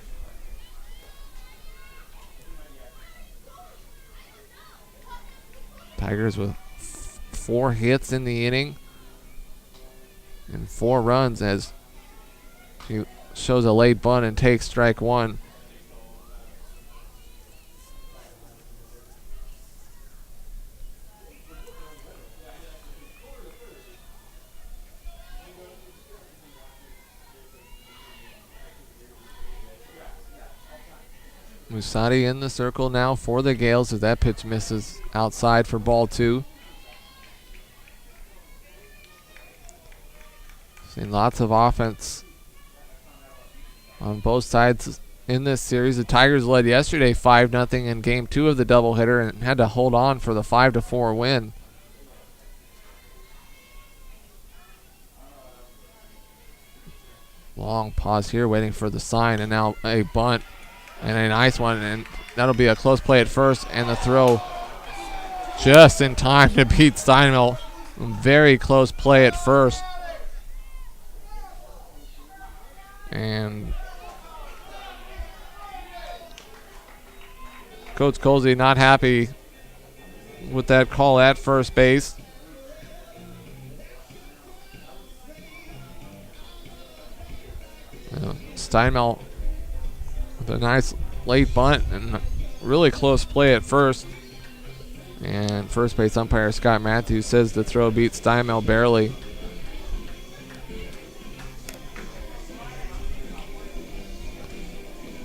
Tigers with 4 hits in the inning and 4 runs as she shows a late bunt and takes strike one. Musati in the circle now for the Gales as that pitch misses outside for ball 2. Seen lots of offense on both sides in this series. The Tigers led yesterday 5-0 in Game 2 of the doubleheader and had to hold on for the 5-4 win. Long pause here, waiting for the sign, and now a bunt and a nice one, and that'll be a close play at first, and the throw just in time to beat Steinmel. Very close play at first. And Coach Colsey not happy with that call at first base. Steinmel with a nice late bunt and really close play at first. And first base umpire Scott Matthews says the throw beat Steinmel barely.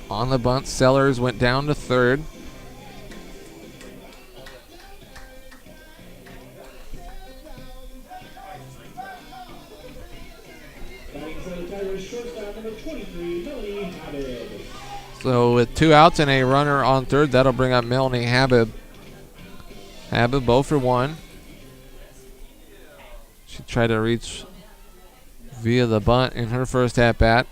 On the bunt, Sellers went down to third. So with 2 outs and a runner on third, that'll bring up Melanie Habib. Habib 0 for 1. She tried to reach via the bunt in her first at bat.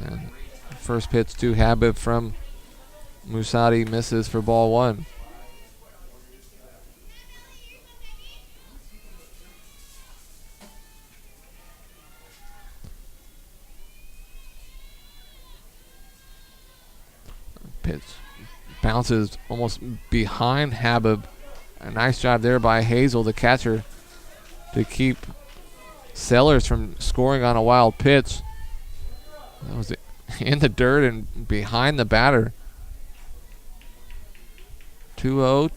And first pitch to Habib from Musadi misses for ball 1. Pitch bounces almost behind Habib. A nice job there by Hazel, the catcher, to keep Sellers from scoring on a wild pitch. That was in the dirt and behind the batter. 2-0.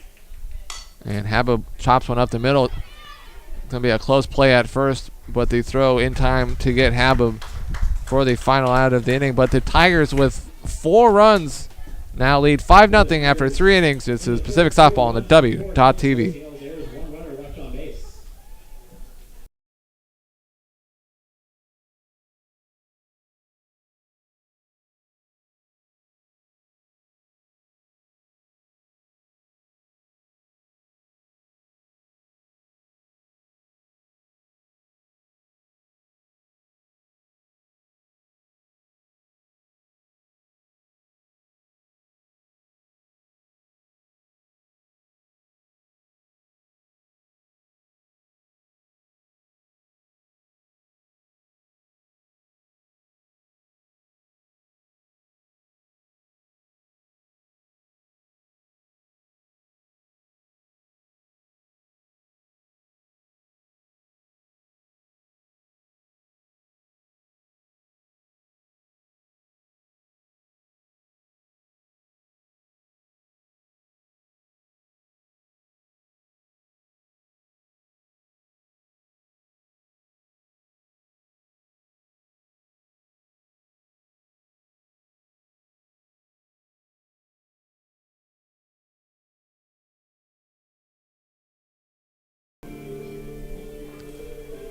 And Habib chops one up the middle. It's going to be a close play at first, but the throw in time to get Habib for the final out of the inning. But the Tigers with 4 runs now lead 5-0 after 3 innings. This is Pacific Softball on the W.TV.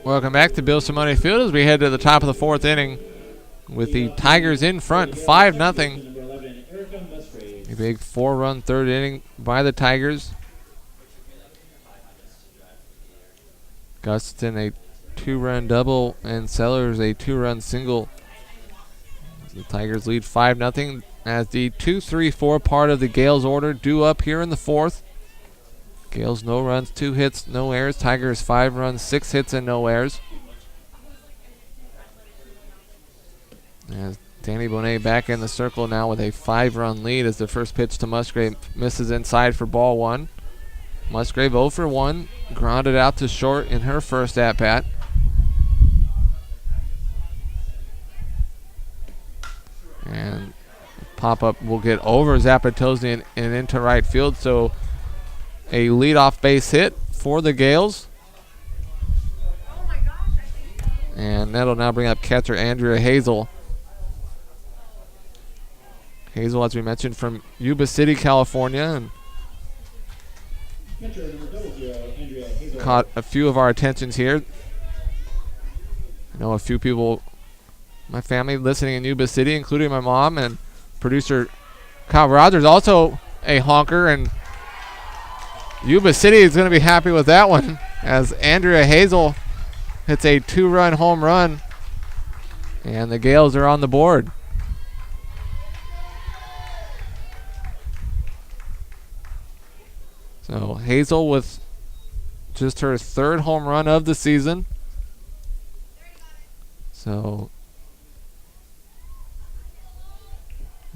Welcome back to Bill Simone Field as we head to the top of the 4th inning with the Tigers in front, 5-0. A big 4-run 3rd inning by the Tigers. Guston a 2-run double and Sellers a 2-run single. The Tigers lead 5-0 as the 2-3-4 part of the Gales order due up here in the 4th. Gales no runs, 2 hits, no errors. Tigers 5 runs, 6 hits, and no errors. As Danny Bonet back in the circle now with a 5-run lead as the first pitch to Musgrave misses inside for ball 1. Musgrave 0 for 1, grounded out to short in her first at-bat. And pop-up will get over Zapatozzi and into right field, so a leadoff base hit for the Gales. And that'll now bring up catcher Andrea Hazel. Hazel, as we mentioned, from Yuba City, California. And catcher number 00, Andrea Hazel. caught a few of our attentions here. I know a few people, my family listening in Yuba City, including my mom and producer Kyle Rogers, also a honker, and Yuba City is going to be happy with that one as Andrea Hazel hits a 2-run home run, and the Gales are on the board. So Hazel with just her 3rd home run of the season. So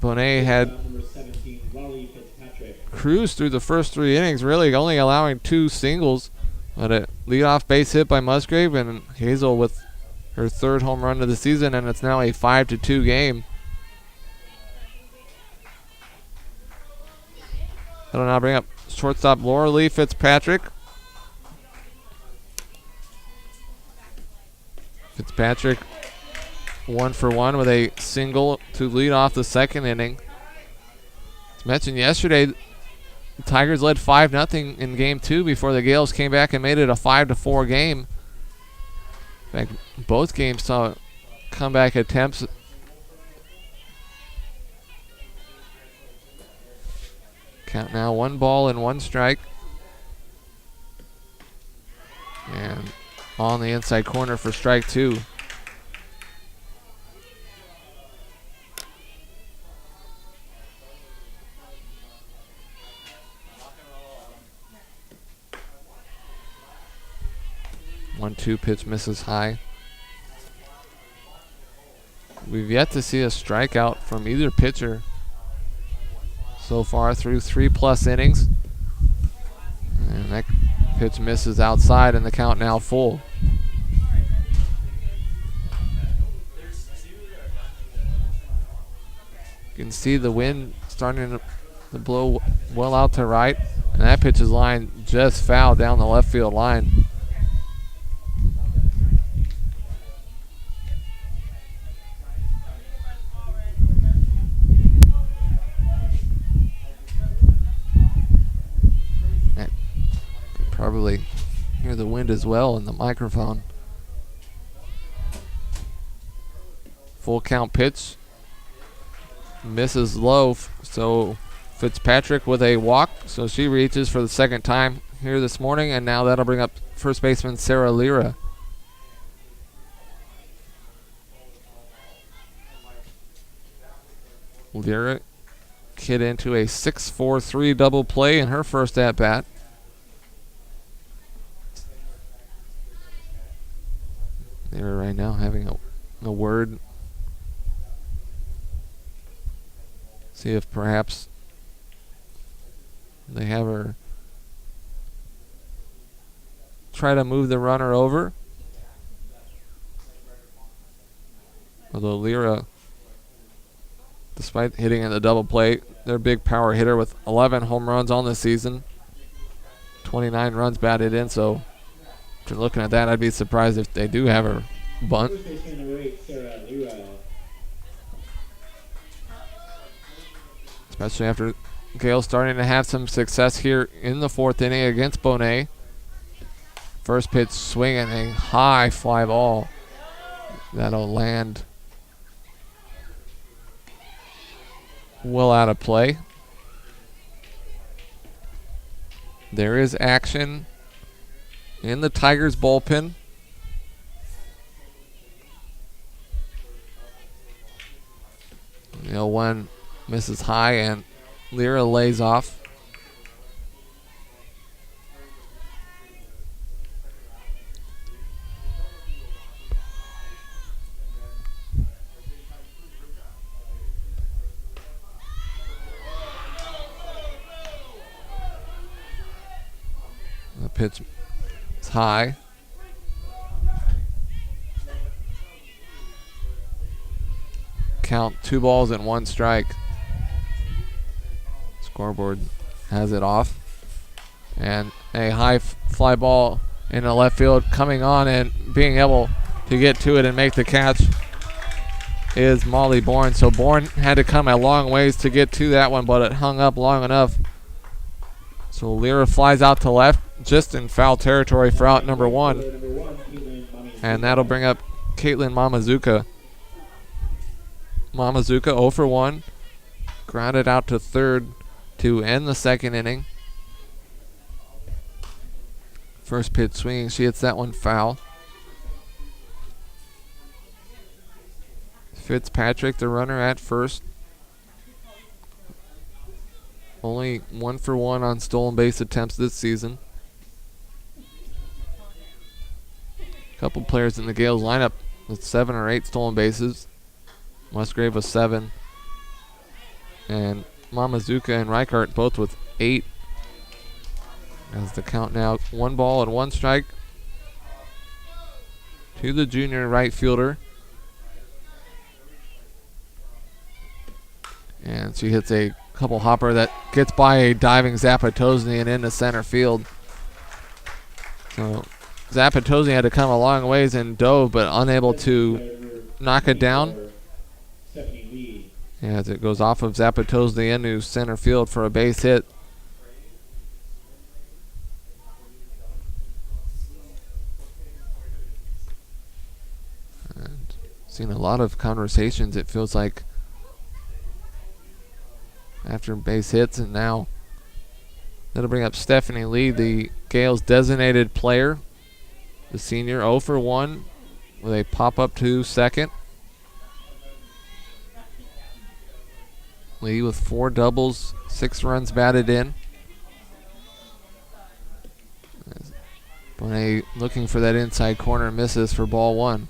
Bonet had Number 17, Raleigh Fitzpatrick. cruised through the first 3 innings, really only allowing 2 singles, but a leadoff base hit by Musgrave, and Hazel with her 3rd home run of the season, and it's now a 5-2 game. That'll now bring up shortstop Laura Lee Fitzpatrick. Fitzpatrick 1 for 1 with a single to lead off the 2nd inning. As mentioned yesterday, the Tigers led 5-0 in game 2 before the Gales came back and made it a 5-4 game. In fact, both games saw comeback attempts. Count now 1 ball and 1 strike. And on the inside corner for strike 2. One-two pitch misses high. We've yet to see a strikeout from either pitcher so far through 3+ innings. And that pitch misses outside, and the count now full. You can see the wind starting to blow well out to right, and that pitch is lined just foul down the left field line. Probably hear the wind as well in the microphone. Full count pitch. Misses low, so Fitzpatrick with a walk. So she reaches for the 2nd time here this morning, and now that'll bring up first baseman Sarah Lira. Lira hit into a 6-4-3 double play in her first at bat. They're right now having a word. See if perhaps they have her try to move the runner over. Although Lira, despite hitting in the double play, they're a big power hitter with 11 home runs on the season. 29 runs batted in, so if you're looking at that, I'd be surprised if they do have her bunt. First baseman number 8, Sarah Lira. Especially after Gale starting to have some success here in the 4th inning against Bonet. First pitch swinging a high fly ball. That'll land well out of play. There is action in the Tigers bullpen. The 0-1 misses high, and Lira lays off. The pitch is high. Count 2 balls and 1 strike. Scoreboard has it off. And a high fly ball in the left field coming on, and being able to get to it and make the catch is Molly Bourne. So Bourne had to come a long ways to get to that one, but it hung up long enough So Lyra flies out to left, just in foul territory for out number 1. And that'll bring up Caitlin Mamazuka. Mamazuka 0 for 1. Grounded out to third to end the second inning. First pitch swinging, she hits that one foul. Fitzpatrick, the runner at first. Only 1 for 1 on stolen base attempts this season. Couple players in the Gales lineup with 7 or 8 stolen bases. Musgrave with 7. And Mamazuka and Reichart both with 8. As the count now 1 ball and 1 strike to the junior right fielder. And she hits a couple hopper that gets by a diving Zapatozny into center field. So Zapatozny had to come a long ways and dove, but unable to knock it down. As it goes off of Zapatozny into center field for a base hit. And seen a lot of conversations, it feels like, after base hits, and now that'll bring up Stephanie Lee, the Gales designated player, the senior, 0 for 1 with a pop-up to second. Lee with 4 doubles, 6 runs batted in. Bonet looking for that inside corner, misses for ball 1.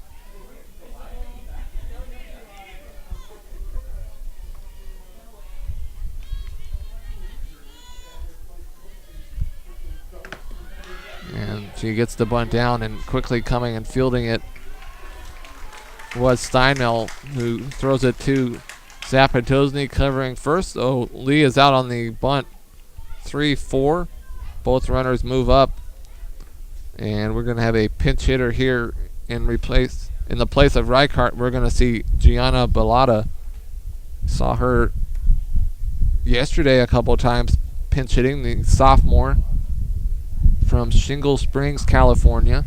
And she gets the bunt down, and quickly coming and fielding it was Steinmel, who throws it to Zapatozny covering first. Oh, Lee is out on the bunt. 3-4. Both runners move up. And we're going to have a pinch hitter here in the place of Reichart. We're going to see Gianna Bellata. Saw her yesterday a couple times pinch hitting, the sophomore from Shingle Springs, California.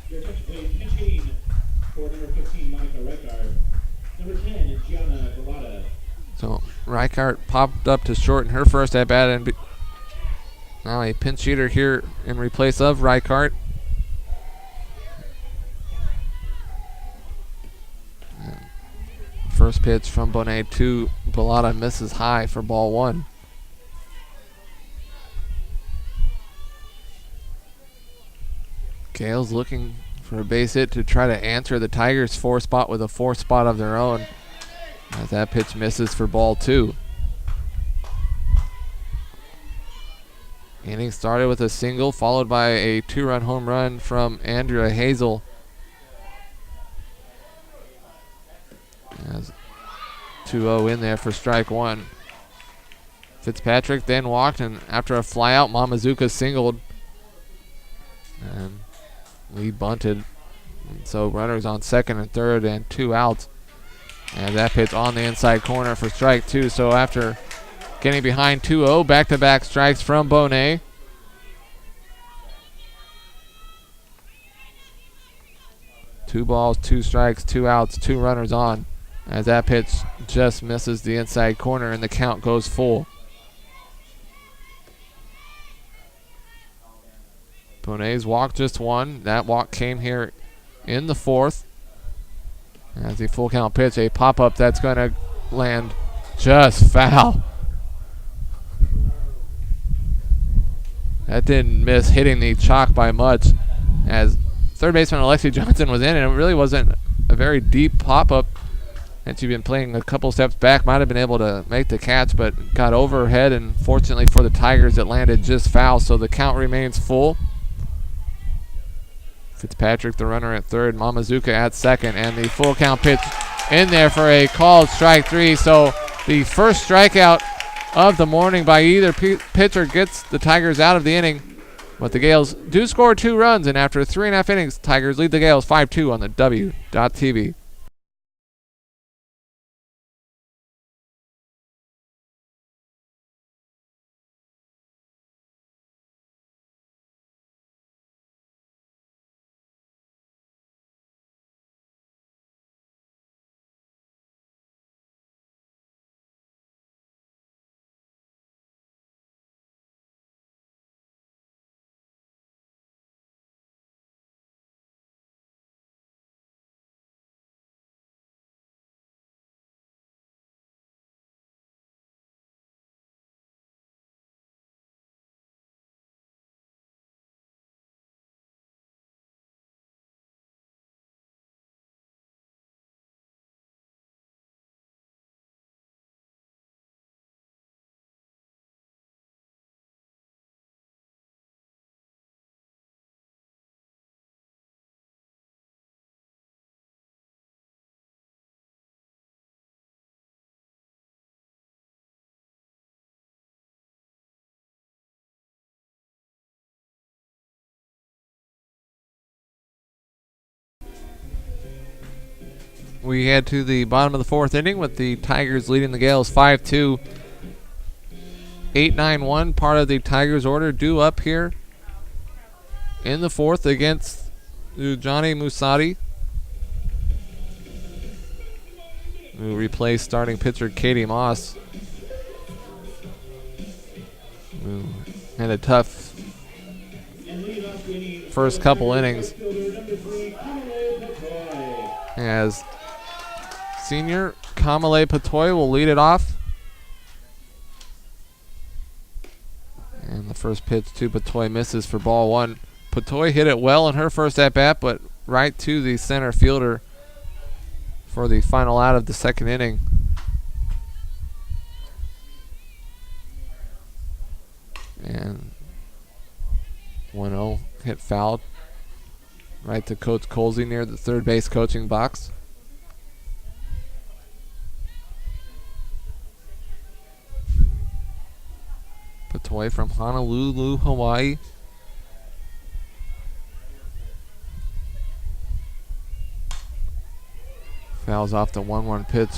Your touch plate pinch hitting for number 15, Monica Reichart. Number 10, Gianna Bellata. So Reichart popped up to short in her first at bat, and now a pinch hitter here in replace of Reichart. And first pitch from Bonet to Bellata misses high for ball 1. Gales looking for a base hit to try to answer the Tigers' 4 spot with a 4 spot of their own, as that pitch misses for ball 2. Inning started with a single, followed by a 2-run home run from Andrea Hazel. As 2-0 in there for strike 1. Fitzpatrick then walked, and after a flyout, Mamazuka singled. And Lee bunted. And so runners on second and third and 2 outs. And that pitch on the inside corner for strike 2. So after getting behind 2-0, back-to-back strikes from Bonet. Two balls, 2 strikes, 2 outs, 2 runners on. As that pitch just misses the inside corner and the count goes full. Bonet's walk just 1. That walk came here in the 4th. As the full count pitch, a pop-up that's going to land just foul. That didn't miss hitting the chalk by much, as third baseman Alexi Johnson was in, and it really wasn't a very deep pop-up. And she'd been playing a couple steps back, might have been able to make the catch, but got over her head, and fortunately for the Tigers, it landed just foul, so the count remains full. Fitzpatrick, the runner at third, Mamazuka at second, and the full count pitch in there for a called strike 3. So the first strikeout of the morning by either pitcher gets the Tigers out of the inning. But the Gales do score 2 runs, and after 3.5 innings, Tigers lead the Gales 5-2 on the W.TV. we head to the bottom of the fourth inning with the Tigers leading the Gales 5-2. 8-9-1, part of the Tigers order due up here in the fourth against Johnny Musati, who replaced starting pitcher Katie Moss, who had a tough first couple innings, as senior Kamale Patoy will lead it off. And the first pitch to Patoy misses for ball one. Patoy hit it well in her first at-bat, but right to the center fielder for the final out of the second inning. And 1-0 hit fouled right to Coach Colsey near the third base coaching box. Patoy from Honolulu, Hawaii. Fouls off the 1-1 pitch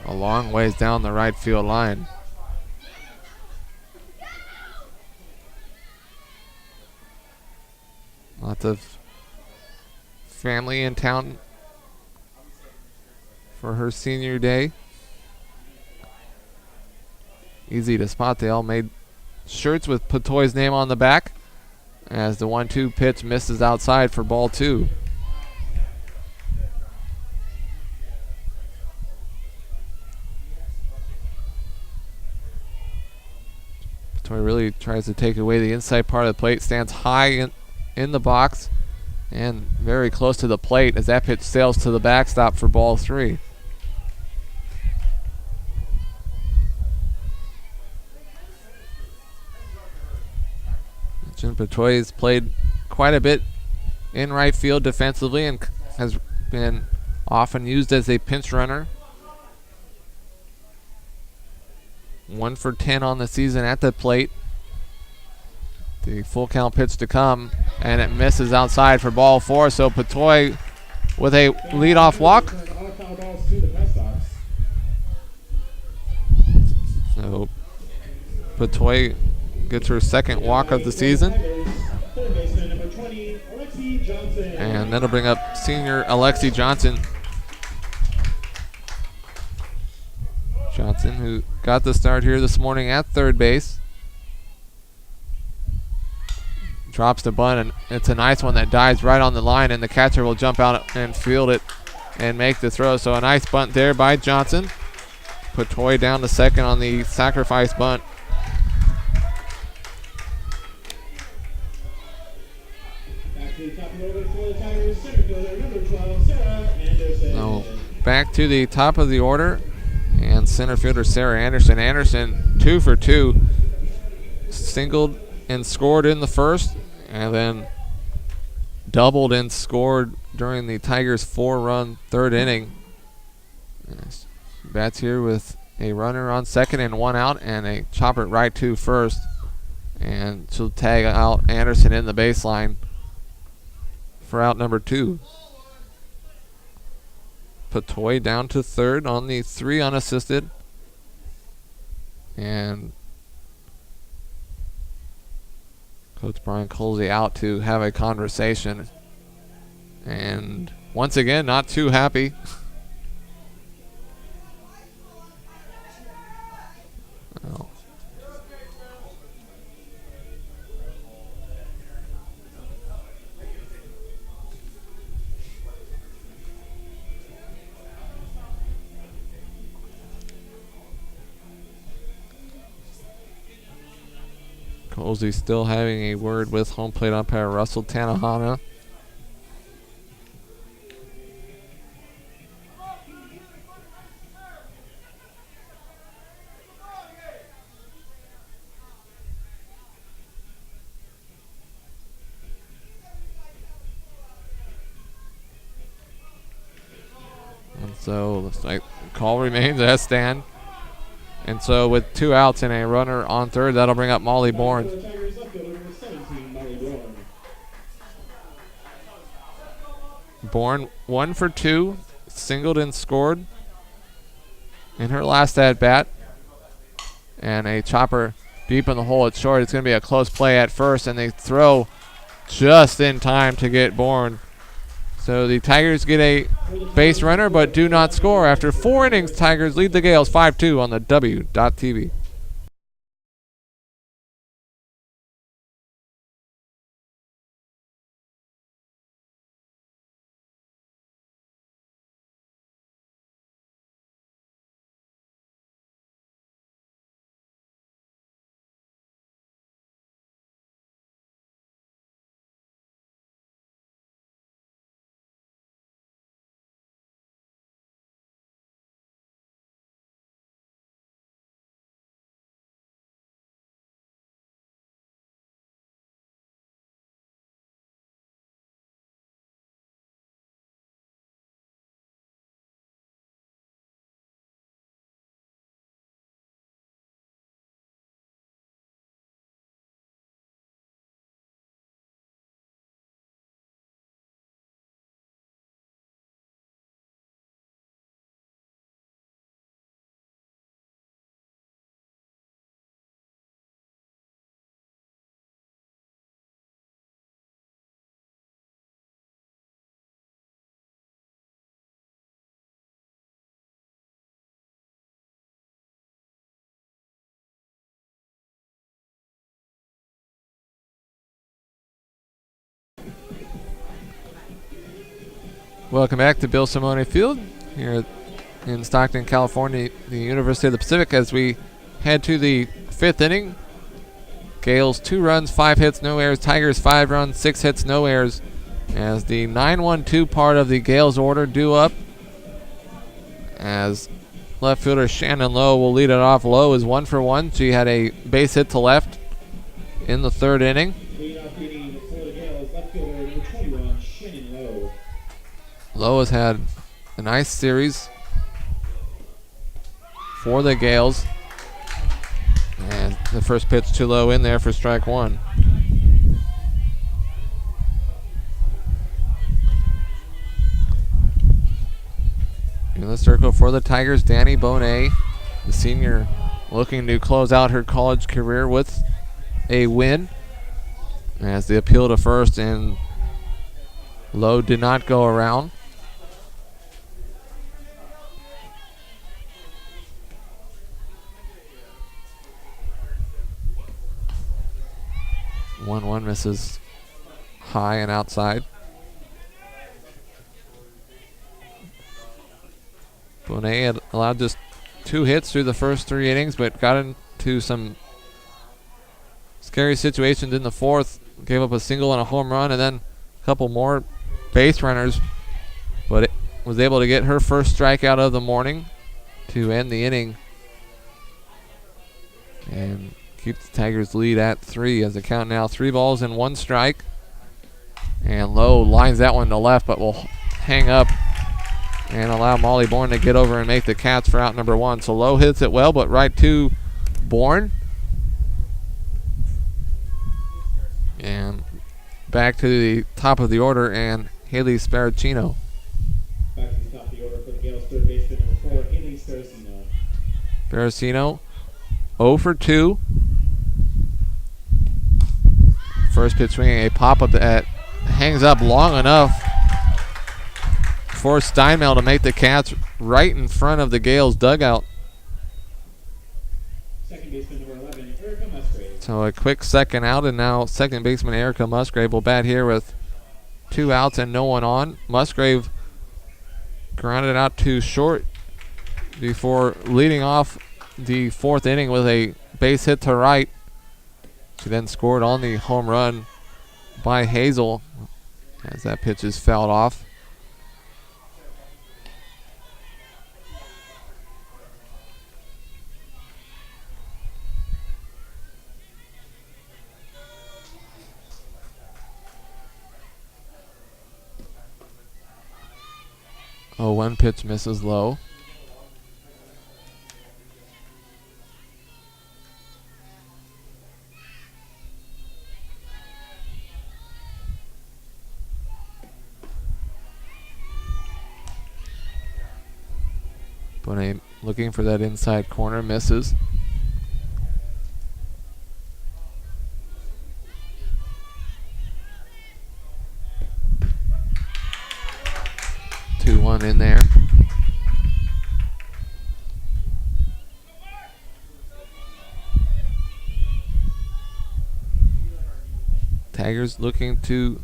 a long ways down the right field line. Lots of family in town for her senior day. Easy to spot. They all made shirts with Patoy's name on the back as the 1-2 pitch misses outside for ball two. Patoy really tries to take away the inside part of the plate, stands high in the box and very close to the plate as that pitch sails to the backstop for ball three. Jim Patoy has played quite a bit in right field defensively and has been often used as a pinch runner. 1 for 10 on the season at the plate. The full count pitch to come, and it misses outside for ball four. So Patoy with a leadoff walk. So Patoy gets her second walk of the season. And that'll bring up senior Alexi Johnson. Johnson, who got the start here this morning at third base. Drops the bunt, and it's a nice one that dives right on the line, and the catcher will jump out and field it and make the throw. So a nice bunt there by Johnson. Patoy down to second on the sacrifice bunt. So back to the top of the order, and center fielder Sarah Anderson. Anderson 2 for 2, singled and scored in the first, and then doubled and scored during the Tigers' 4-run third inning. Bats here with a runner on second and 1 out, and a chopper right to first, and she'll tag out Anderson in the baseline for out number 2. Patoy down to third on the 3 unassisted, and Coach Brian Colsey out to have a conversation, and once again not too happy. Oh. Colsey still having a word with home plate umpire Russell Tanahana. And so looks like call remains as stand. And so with 2 outs and a runner on third, that'll bring up Molly Bourne. Bourne 1 for 2, singled and scored in her last at bat. And a chopper deep in the hole at short. It's going to be a close play at first, and they throw just in time to get Bourne. So the Tigers get a base runner but do not score. After 4 innings, Tigers lead the Gales 5-2 on the W.TV. Welcome back to Bill Simone Field here in Stockton, California, the University of the Pacific, as we head to the 5th inning. Gales 2 runs, 5 hits, no errors. Tigers 5 runs, 6 hits, no errors. As the 9-1-2 part of the Gales order due up, as left fielder Shannon Lowe will lead it off. Lowe is 1 for 1. She had a base hit to left in the 3rd inning. Leading-off hitting for the Gales, left fielder number 21, Shannon Lowe. Lowe has had a nice series for the Gales. And the first pitch too low in there for strike 1. In the circle for the Tigers, Danny Bonet, the senior, looking to close out her college career with a win. As the appeal to first, and Lowe did not go around. One misses high and outside. Bonet had allowed just 2 hits through the first 3 innings, but got into some scary situations in the 4th. Gave up a single and a home run, and then a couple more base runners, but it was able to get her first strikeout of the morning to end the inning and keep the Tigers lead at 3 as the count now 3 balls and 1 strike. And Lowe lines that one to left, but will hang up and allow Molly Bourne to get over and make the catch for out number 1. So Lowe hits it well, but right to Bourne. And back to the top of the order, and Haley Sparacino. Back to the top of the order for the Gales, third baseman number 4, Haley Sparacino. Sparacino 0 for 2. First pitch swinging a pop-up that hangs up long enough for Steinmel to make the catch right in front of the Gales dugout. Second baseman number 11, Erica Musgrave. So a quick second out, and now second baseman Erica Musgrave will bat here with 2 outs and no one on. Musgrave grounded out to short before leading off the 4th inning with a base hit to right. She then scored on the home run by Hazel as that pitch is fouled off. Oh, 1 pitch misses low. Bonet looking for that inside corner, misses. Two one in there. Tigers looking to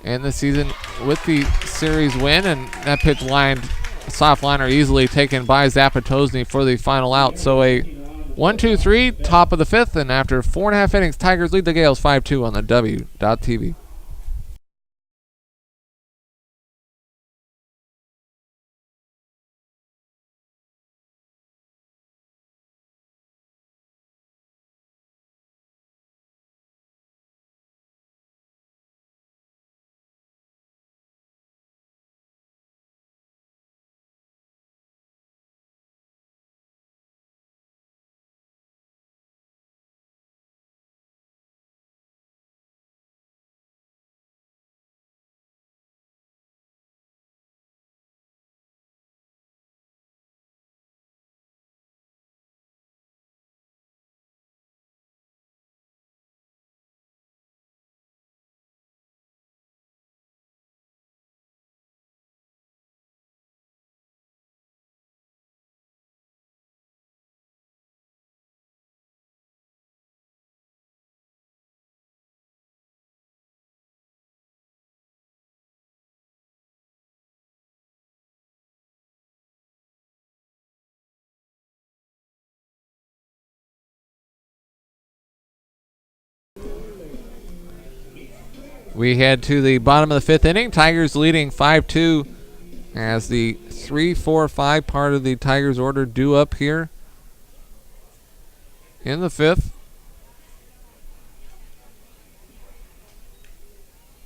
end the season with the series win, and that pitch lined, soft liner easily taken by Zapatosny for the final out. So a 1-2-3, top of the fifth, and after 4.5 innings, Tigers lead the Gales 5-2 on the W.TV. We head to the bottom of the fifth inning. Tigers leading 5-2 as the 3-4-5 part of the Tigers order due up here in the fifth.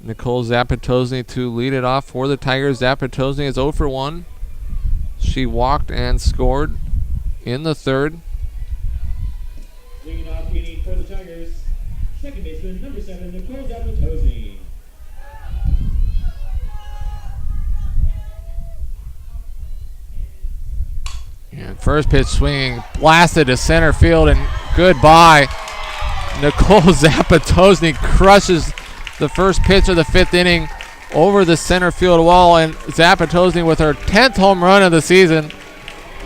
Nicole Zapatosny to lead it off for the Tigers. Zapatosny is 0 for 1. She walked and scored in the third. Leading off the inning for the Tigers, second baseman, number 7, Nicole Zapatosny. And first pitch swinging, blasted to center field, and goodbye. Nicole Zapatosny crushes the first pitch of the fifth inning over the center field wall, and Zapatosny with her 10th home run of the season.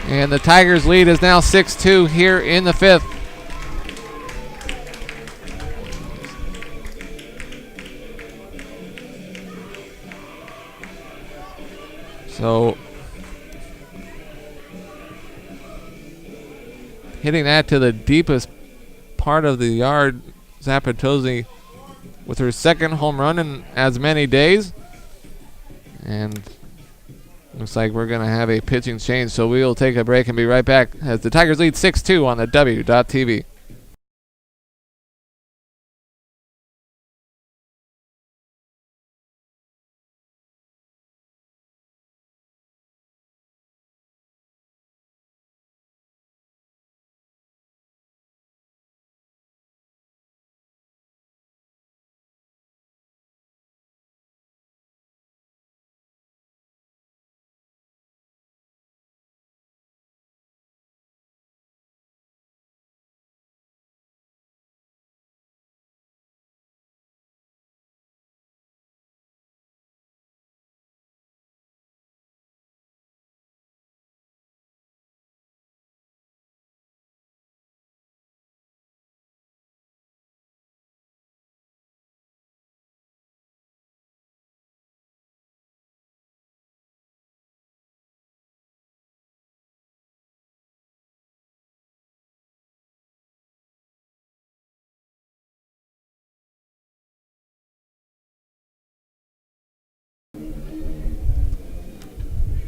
And the Tigers lead is now 6-2 here in the fifth. So hitting that to the deepest part of the yard, Zapatosny with her second home run in as many days. And looks like we're going to have a pitching change, so we will take a break and be right back as the Tigers lead 6-2 on the W.TV.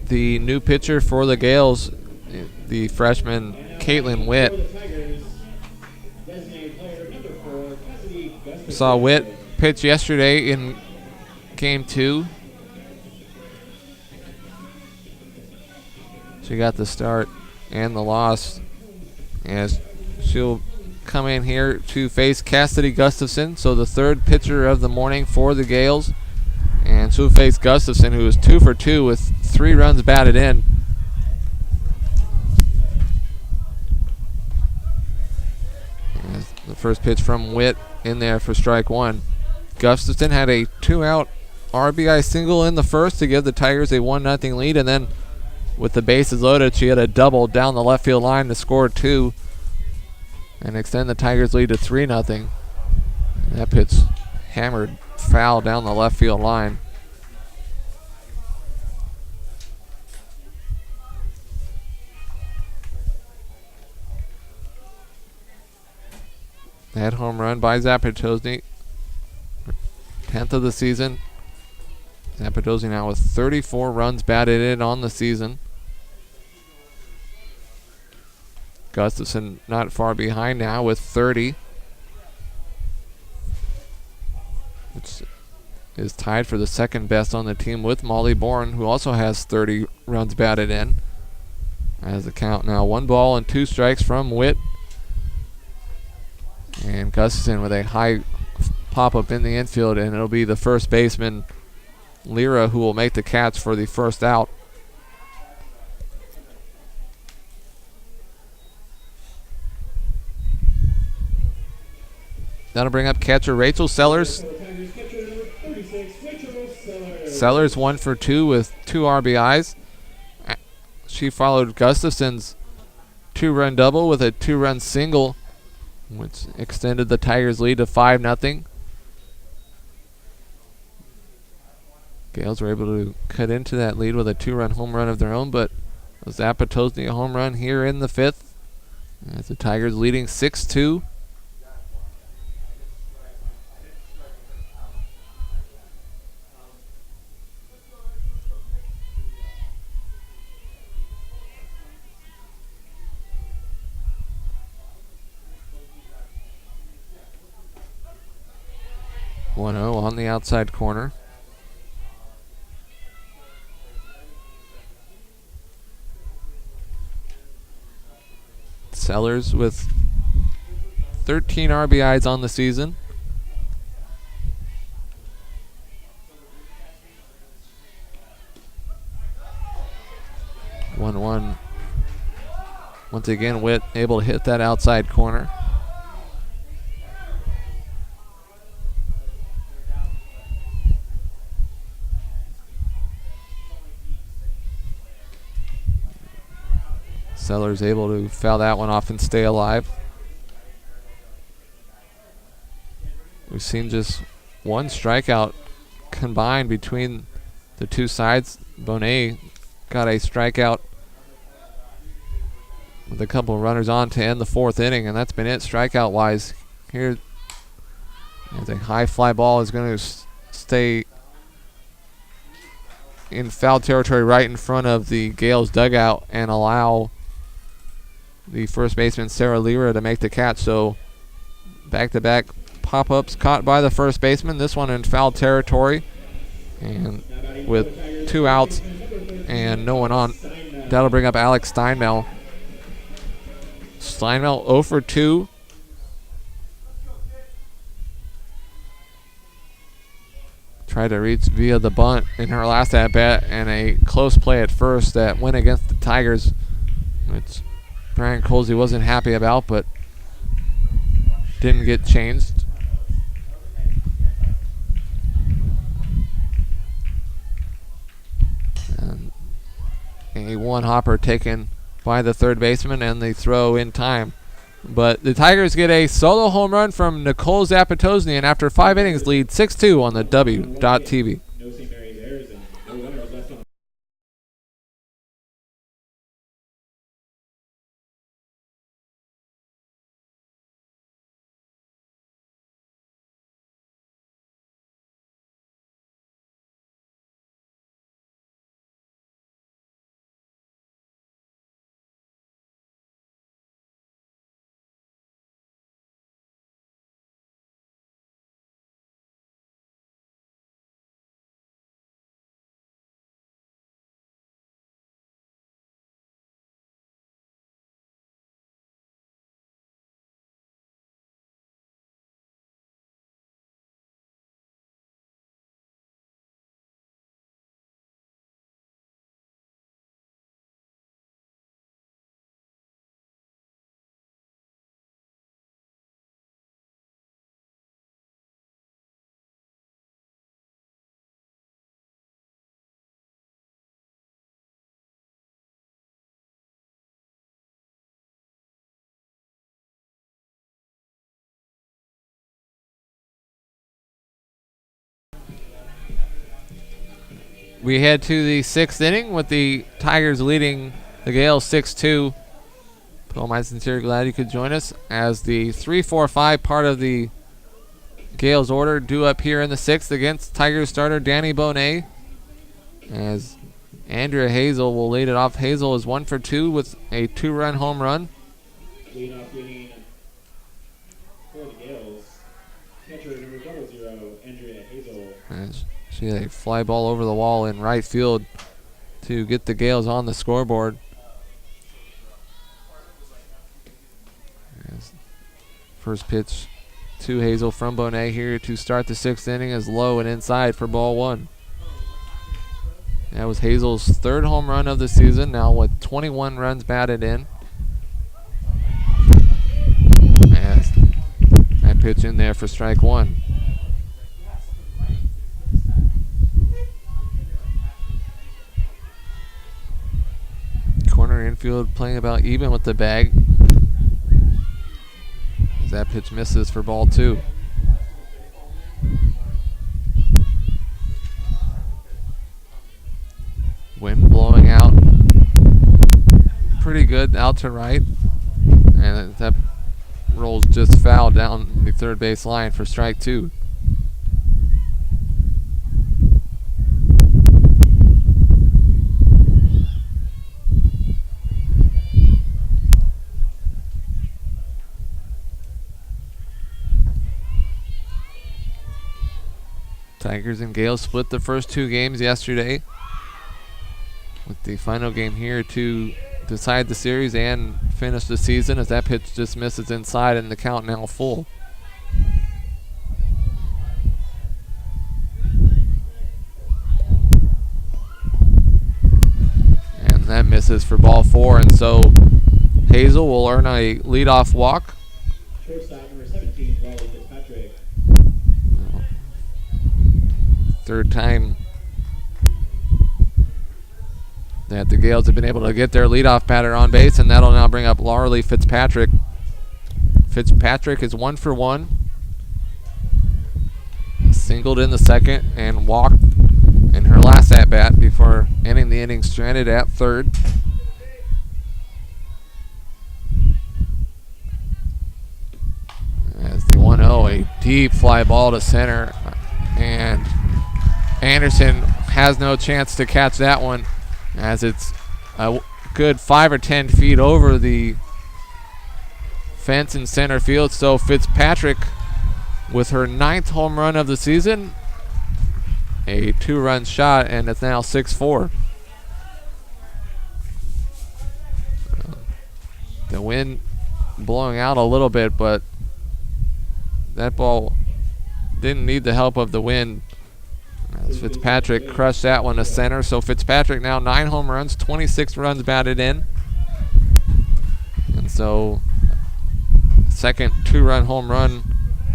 The new pitcher for the Gales, the freshman Caitlin Witt. Saw Witt pitch yesterday in game 2. She got the start and the loss, as she'll come in here to face Cassidy Gustafson, so the third pitcher of the morning for the Gales. And she'll face Gustafson, who is 2 for 2 with 3 runs batted in. first pitch from Witt in there for strike one. Gustafson had a 2-out RBI single in the first to give the Tigers a 1-0 lead, and then with the bases loaded, she had a double down the left field line to score 2 and extend the Tigers' lead to 3-0. That pitch hammered foul down the left field line. That home run by Zapatozny, 10th of the season. Zapatozny now with 34 runs batted in on the season. Gustafson not far behind now with 30. Which is tied for the second best on the team with Molly Bourne, who also has 30 runs batted in. As the count now 1 ball and 2 strikes from Witt. And Gustafson with a high pop-up in the infield, and it'll be the first baseman, Lyra, who will make the catch for the first out. That'll bring up catcher Rachel Sellers. Sellers 1 for 2 with 2 RBIs. She followed Gustafson's 2-run double with a 2-run single, which extended the Tigers' lead to 5-0. Gales were able to cut into that lead with a 2-run home run of their own, but Zapatozny a home run here in the 5th. As the Tigers leading 6-2. On the outside corner. Sellers with 13 RBIs on the season. One. Once again, Witt able to hit that outside corner. Sellers able to foul that one off and stay alive. We've seen just 1 strikeout combined between the two sides. Bonet got a strikeout with a couple of runners on to end the 4th inning, and that's been it strikeout wise. Here, as a high fly ball is going to stay in foul territory right in front of the Gales dugout and allow the first baseman Sarah Lyra to make the catch. So back-to-back pop-ups caught by the first baseman, this one in foul territory, and with 2 outs and no one on, that'll bring up Alex Steinmel. Steinmel 0 for 2. Tried to reach via the bunt in her last at-bat, and a close play at first that went against the Tigers, which Brian Colsey wasn't happy about, but didn't get changed. And a 1-hopper taken by the third baseman, and the throw in time. But the Tigers get a solo home run from Nicole Zapatozny, and after 5 innings lead 6-2 on the W.TV. we head to the 6th inning with the Tigers leading the Gales 6-2. Paul, my sincere glad you could join us as the 3-4-5 part of the Gales order due up here in the 6th against Tigers starter Danny Bonet. As Andrea Hazel will lead it off. Hazel is 1 for 2 with a 2-run home run. Leading off inning for the Gales, catcher number 00, Andrea Hazel. As she had a fly ball over the wall in right field to get the Gales on the scoreboard. As first pitch to Hazel from Bonet here to start the 6th inning is low and inside for ball 1. That was Hazel's 3rd home run of the season, now with 21 runs batted in. As that pitch in there for strike 1. Corner infield playing about even with the bag. As that pitch misses for ball 2. Wind blowing out pretty good out to right. And that rolls just foul down the third base line for strike 2. Tigers and Gales split the first 2 games yesterday, with the final game here to decide the series and finish the season, as that pitch just misses inside and the count now full. And that misses for ball 4, and so Hazel will earn a leadoff walk. Shortstop number 17, Raleigh Fitzpatrick. 3rd time that the Gales have been able to get their leadoff batter on base, and that'll now bring up Larley Fitzpatrick. Fitzpatrick is 1 for 1. Singled in the 2nd and walked in her last at-bat before ending the inning stranded at 3rd. As the 1-0, a deep fly ball to center, and Anderson has no chance to catch that one, as it's a good 5 or 10 feet over the fence in center field. So Fitzpatrick, with her 9th home run of the season, a 2-run shot, and it's now 6-4. The wind blowing out a little bit, but that ball didn't need the help of the wind, as Fitzpatrick crushed that one to center. So Fitzpatrick now 9 home runs, 26 runs batted in. And so 2nd 2-run home run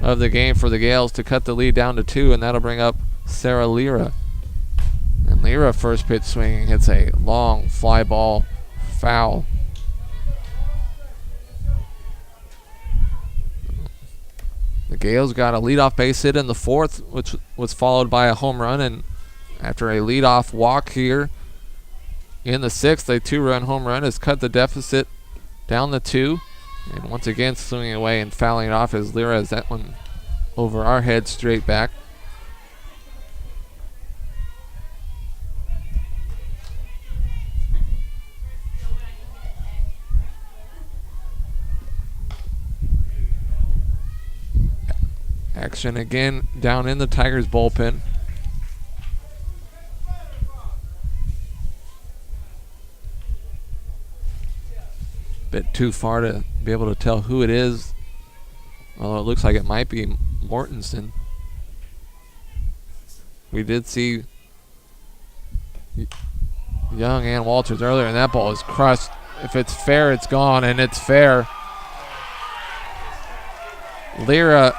of the game for the Gales to cut the lead down to 2, and that'll bring up Sarah Lira. And Lira, first pitch swinging, hits a long fly ball foul. The Gales got a leadoff base hit in the 4th, which was followed by a home run, and after a leadoff walk here in the 6th, a 2-run home run has cut the deficit down to 2. And once again, swinging away and fouling it off as Lira has that one over our head straight back. Action again down in the Tigers bullpen. Bit too far to be able to tell who it is, although it looks like it might be Mortensen. We did see Young and Walters earlier, and that ball is crushed. If it's fair, it's gone, and it's fair. Lira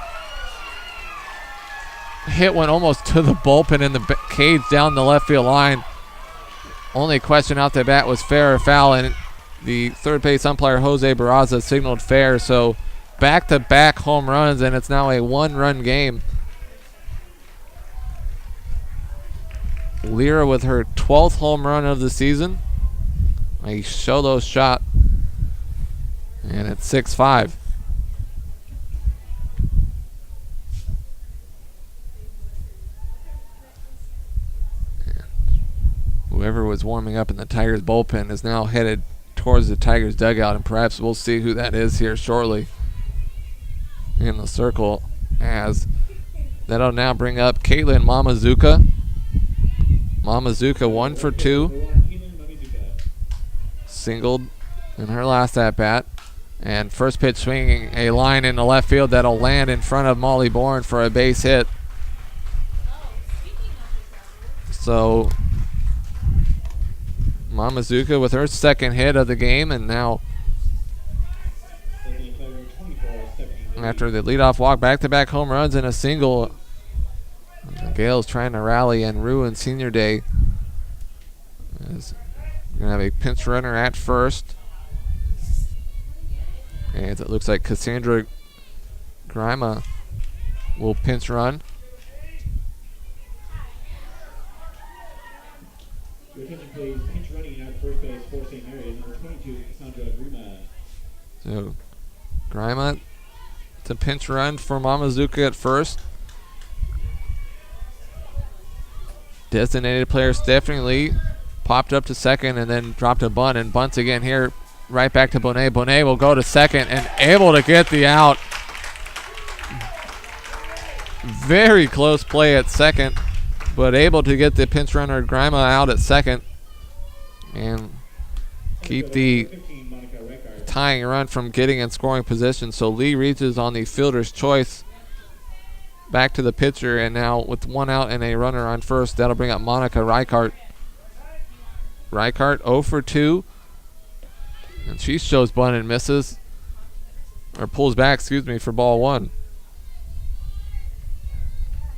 hit one almost to the bullpen in the cage down the left field line. Only question out the bat was fair or foul, and the third base umpire Jose Barraza signaled fair. So back-to-back home runs, and it's now a 1-run game. Lyra with her 12th home run of the season. A solo shot. And it's 6-5. Whoever was warming up in the Tigers bullpen is now headed towards the Tigers dugout, and perhaps we'll see who that is here shortly in the circle, as that'll now bring up Caitlin Mamazuka. Mamazuka 1 for 2. Singled in her last at-bat. And first pitch swinging a line in the left field that'll land in front of Molly Bourne for a base hit. So Mamazuka with her second hit of the game, and now after the leadoff walk, back-to-back home runs and a single. The Gales trying to rally and ruin senior day. As we're going to have a pinch runner at first. And it looks like Cassandra Grima will pinch run. Your attention please, pinch running out at first base for St. Mary, number 22, Cassandra Grima. So Grima to pinch run for Mamazuka at first. Designated player Stephanie Lee popped up to second and then dropped a bunt, and bunts again here. Right back to Bonet. Bonet will go to second and able to get the out. Very close play at second, but able to get the pinch runner Grima out at second and keep the tying run from getting in scoring position. So Lee reaches on the fielder's choice back to the pitcher, and now with one out and a runner on first, that'll bring up Monica Reichart. Reichart 0 for 2. And she shows bunt and misses, or pulls back, excuse me, for ball one.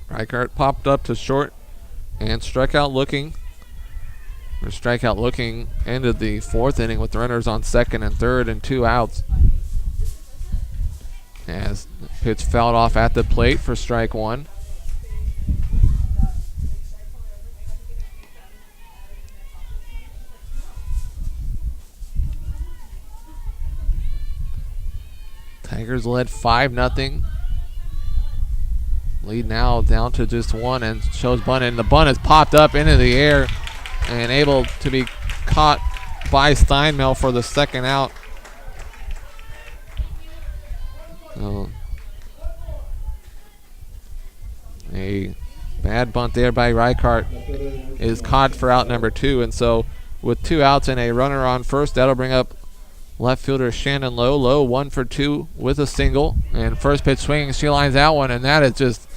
Reichart popped up to short and struck out looking. Or strikeout looking, ended the fourth inning with runners on second and third and 2 outs. As the pitch fouled off at the plate for strike one. Tigers led 5-0. Lead now down to just 1, and shows bunt, and the bunt has popped up into the air and able to be caught by Steinmel for the second out. So a bad bunt there by Reichart is caught for out number 2, and so with 2 outs and a runner on first, that'll bring up left fielder Shannon Lowe. Lowe 1 for 2 with a single. And first pitch swinging, she lines out one, and that is just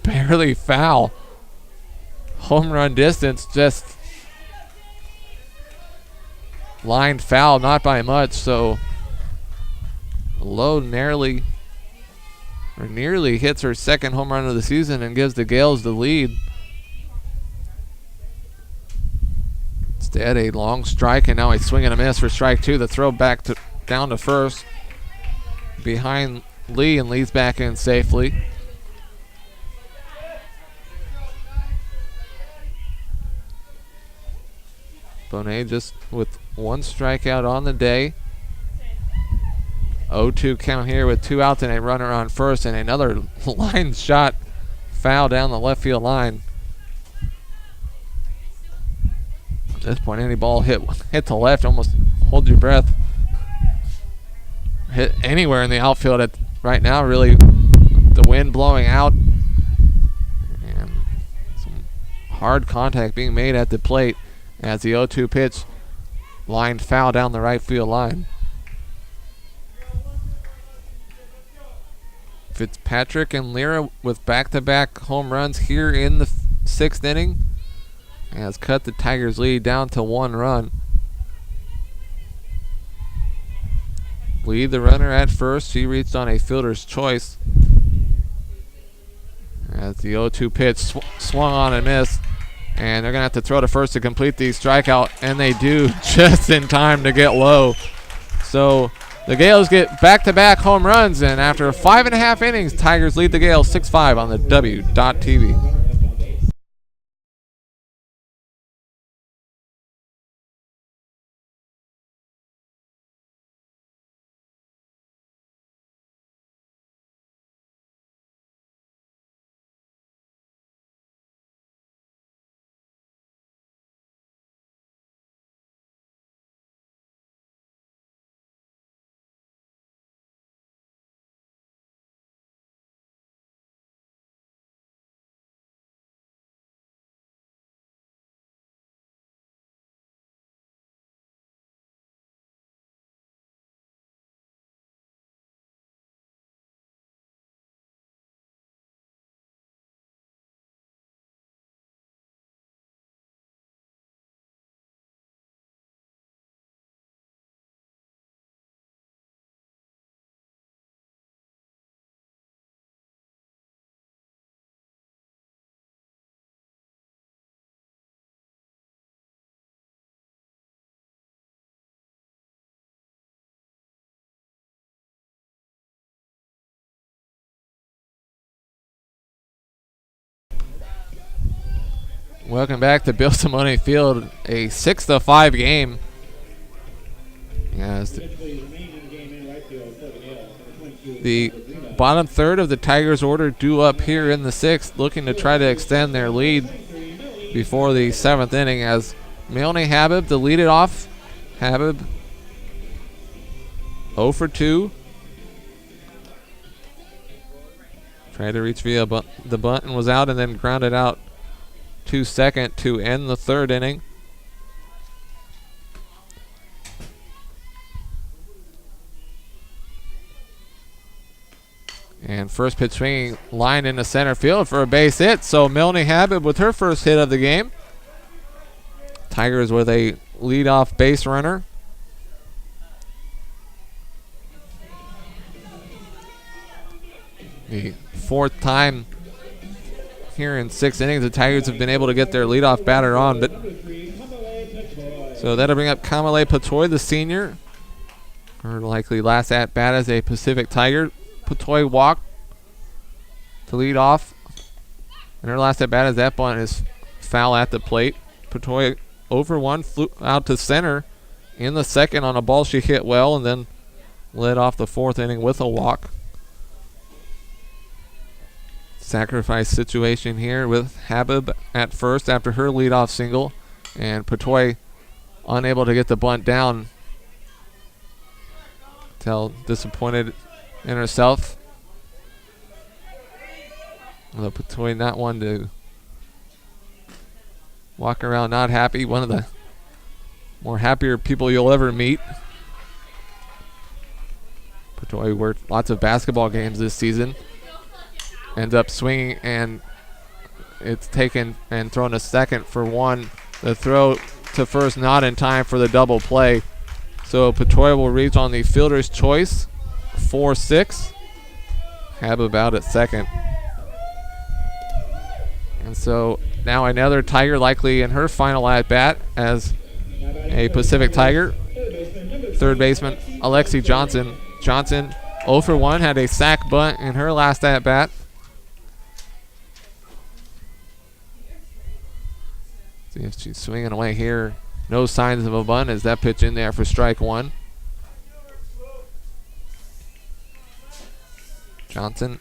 barely foul. Home run distance, just lined foul, not by much. So Lowe nearly hits her second home run of the season and gives the Gales the lead. Instead, a long strike, and now a swing and a miss for strike 2. The throw back down to first behind Lee, and Lee's back in safely. Bonet just with 1 strikeout on the day. 0-2 count here with 2 outs and a runner on first, and another line shot foul down the left field line. At this point, any ball hit to left, almost hold your breath. Hit anywhere in the outfield at right now, really. The wind blowing out and some hard contact being made at the plate as the 0-2 pitch lined foul down the right field line. Fitzpatrick and Lyra with back-to-back home runs here in the 6th inning has cut the Tigers' lead down to 1 run. Lee, the runner at first, she reached on a fielder's choice as the 0-2 pitch swung on and missed, and they're going to have to throw to first to complete the strikeout, and they do just in time to get Low. So the Gales get back-to-back home runs, and after 5.5 innings, Tigers lead the Gales 6-5 on the W.TV. Welcome back to Bill Simone Field, a 6-5 game. As the bottom third of the Tigers order due up here in the 6th, looking to try to extend their lead before the 7th inning as Milne Habib to lead it off. Habib 0 for 2. Tried to reach via the bunt and was out, and then grounded out to second to end the 3rd inning. And first pitch swinging line into center field for a base hit. So Milne Habib with her first hit of the game. Tigers with a leadoff base runner. The 4th time here in 6 innings the Tigers have been able to get their leadoff batter on. But so that'll bring up Kamale Patoy, the senior. Her likely last at bat as a Pacific Tiger. Patoy walked to lead off. And her last at bat as that bunt is foul at the plate. Patoy over 1, flew out to center in the 2nd on a ball she hit well, and then led off the 4th inning with a walk. Sacrifice situation here with Habib at first after her leadoff single, and Patoy unable to get the bunt down. Tell disappointed in herself. Although Patoy not one to walk around not happy. One of the more happier people you'll ever meet. Patoy worked lots of basketball games this season. Ends up swinging, and it's taken and thrown to second for 1. The throw to first not in time for the double play. So Patoy will reach on the fielder's choice. 4-6. Habib out at second. And so now another Tiger likely in her final at bat as a Pacific Tiger. Third baseman Alexi Johnson. Johnson 0 for 1, had a sac bunt in her last at bat. See if she's swinging away here. No signs of a bunt as that pitch in there for strike 1. Johnson,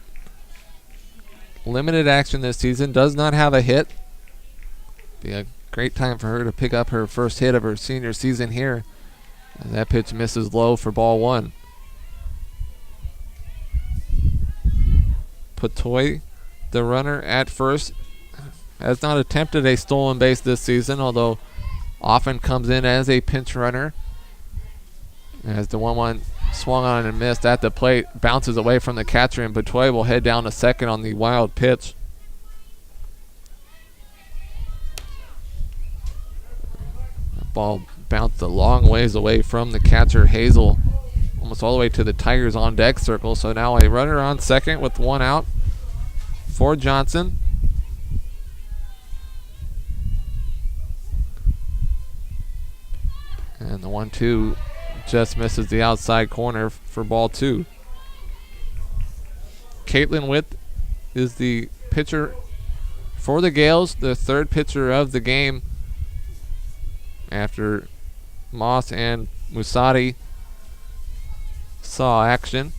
limited action this season, does not have a hit. Be a great time for her to pick up her first hit of her senior season here. And that pitch misses low for ball 1. Patoy, the runner at first, has not attempted a stolen base this season, although often comes in as a pinch runner. As the 1-1 swung on and missed at the plate, bounces away from the catcher, and Patoy will head down to second on the wild pitch. That ball bounced a long ways away from the catcher, Hazel, almost all the way to the Tigers on deck circle. So now a runner on second with 1 out for Johnson. And the 1-2 just misses the outside corner for ball 2. Caitlin Witt is the pitcher for the Gales, the 3rd pitcher of the game after Moss and Musati saw action.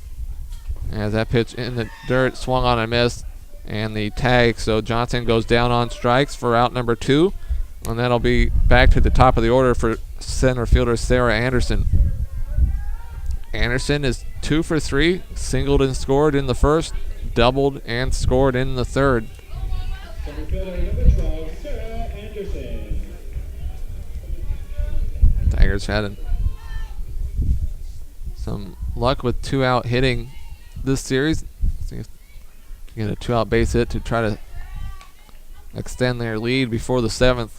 As that pitch in the dirt swung on and missed, and the tag, so Johnson goes down on strikes for out number 2. And that'll be back to the top of the order for center fielder Sarah Anderson. Anderson is 2 for 3, singled and scored in the 1st, doubled and scored in the 3rd. Center fielder number 12, Sarah Anderson. Tigers had some luck with 2-out hitting this series. See if they get a 2-out base hit to try to extend their lead before the 7th.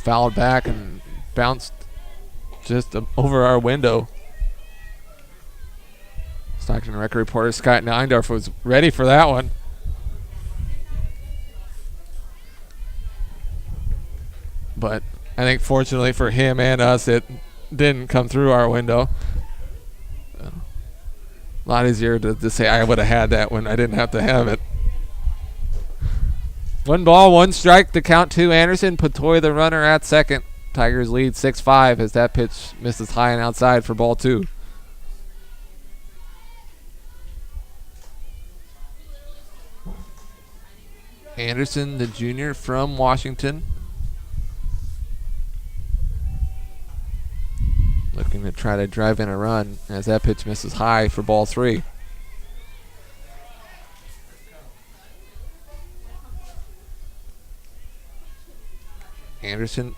Fouled back and bounced just over our window. Stockton record reporter Scott Neindorf was ready for that one. but I think fortunately for him and us, it didn't come through our window. A lot easier to say I would have had that when I didn't have to have it. 1 ball, 1 strike to count to Anderson. Patoy the runner at second. Tigers lead 6-5 as that pitch misses high and outside for ball 2. Anderson, the junior from Washington, looking to try to drive in a run as that pitch misses high for ball 3. Anderson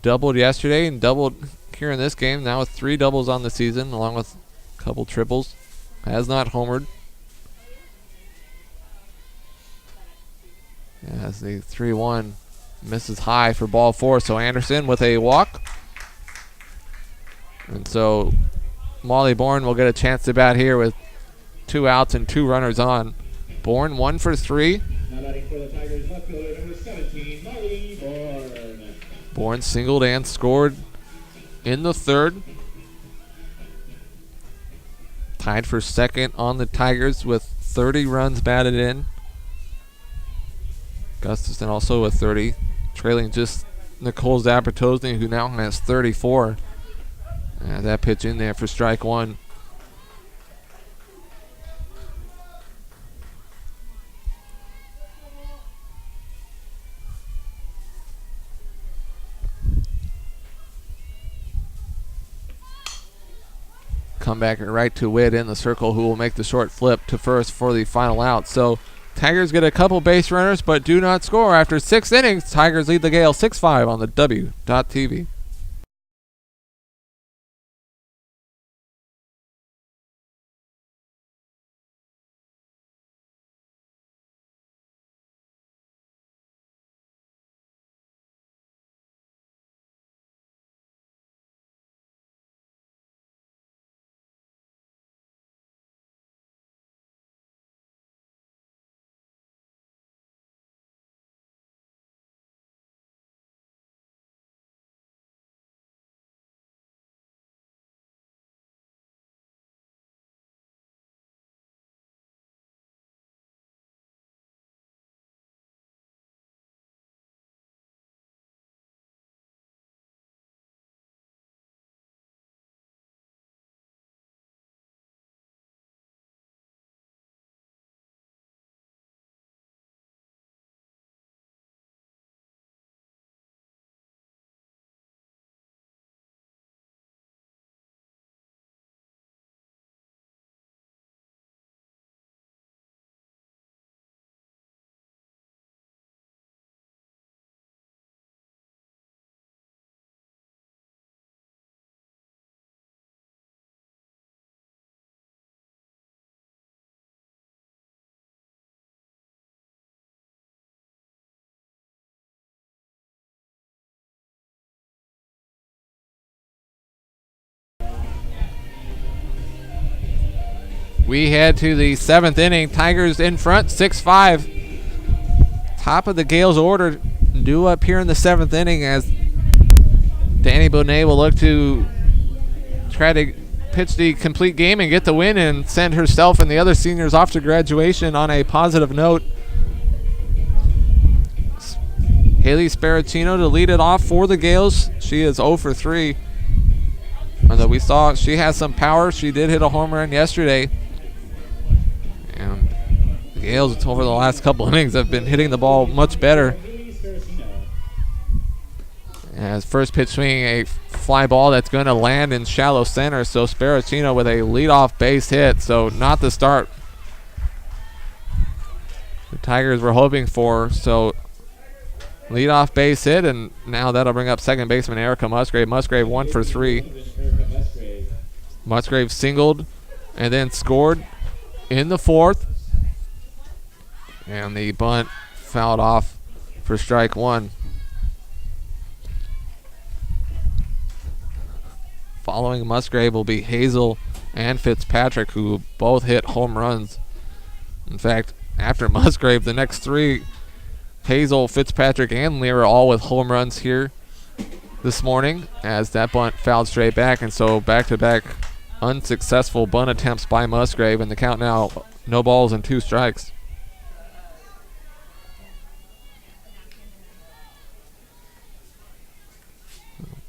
doubled yesterday and doubled here in this game, now with 3 doubles on the season along with a couple triples. Has not homered. As the 3-1 misses high for ball 4. So Anderson with a walk. And so Molly Bourne will get a chance to bat here with 2 outs and 2 runners on. Bourne 1 for 3. Now batting for the Tigers, left fielder number 17, Molly Bourne. Bourne singled and scored in the 3rd. Tied for second on the Tigers with 30 runs batted in. Gustafson also with 30, trailing just Nicole Zapatosny, who now has 34. That pitch in there for strike 1. Comebacker right to Witt in the circle, who will make the short flip to first for the final out. So Tigers get a couple base runners but do not score. After 6 innings, Tigers lead the Gale 6-5 on the W.TV. We head to the 7th inning. Tigers in front, 6-5. Top of the Gales order due up here in the 7th inning as Danny Bonet will look to try to pitch the complete game and get the win and send herself and the other seniors off to graduation on a positive note. Haley Sparacino to lead it off for the Gales. She is 0 for 3. Although we saw she has some power. She did hit a home run yesterday. And the Gales over the last couple innings have been hitting the ball much better. As first pitch swinging a fly ball that's going to land in shallow center. So Sparacino with a leadoff base hit. So not the start the Tigers were hoping for. So leadoff base hit, and now that'll bring up second baseman Erica Musgrave. Musgrave 1 for 3. Musgrave singled and then scored in the 4th. And the bunt fouled off for strike 1. Following Musgrave will be Hazel and Fitzpatrick, who both hit home runs. In fact, after Musgrave, the next 3 Hazel, Fitzpatrick, and Lyra all with home runs here this morning, as that bunt fouled straight back, and so back-to-back unsuccessful bunt attempts by Musgrave, and the count now no balls and 2 strikes.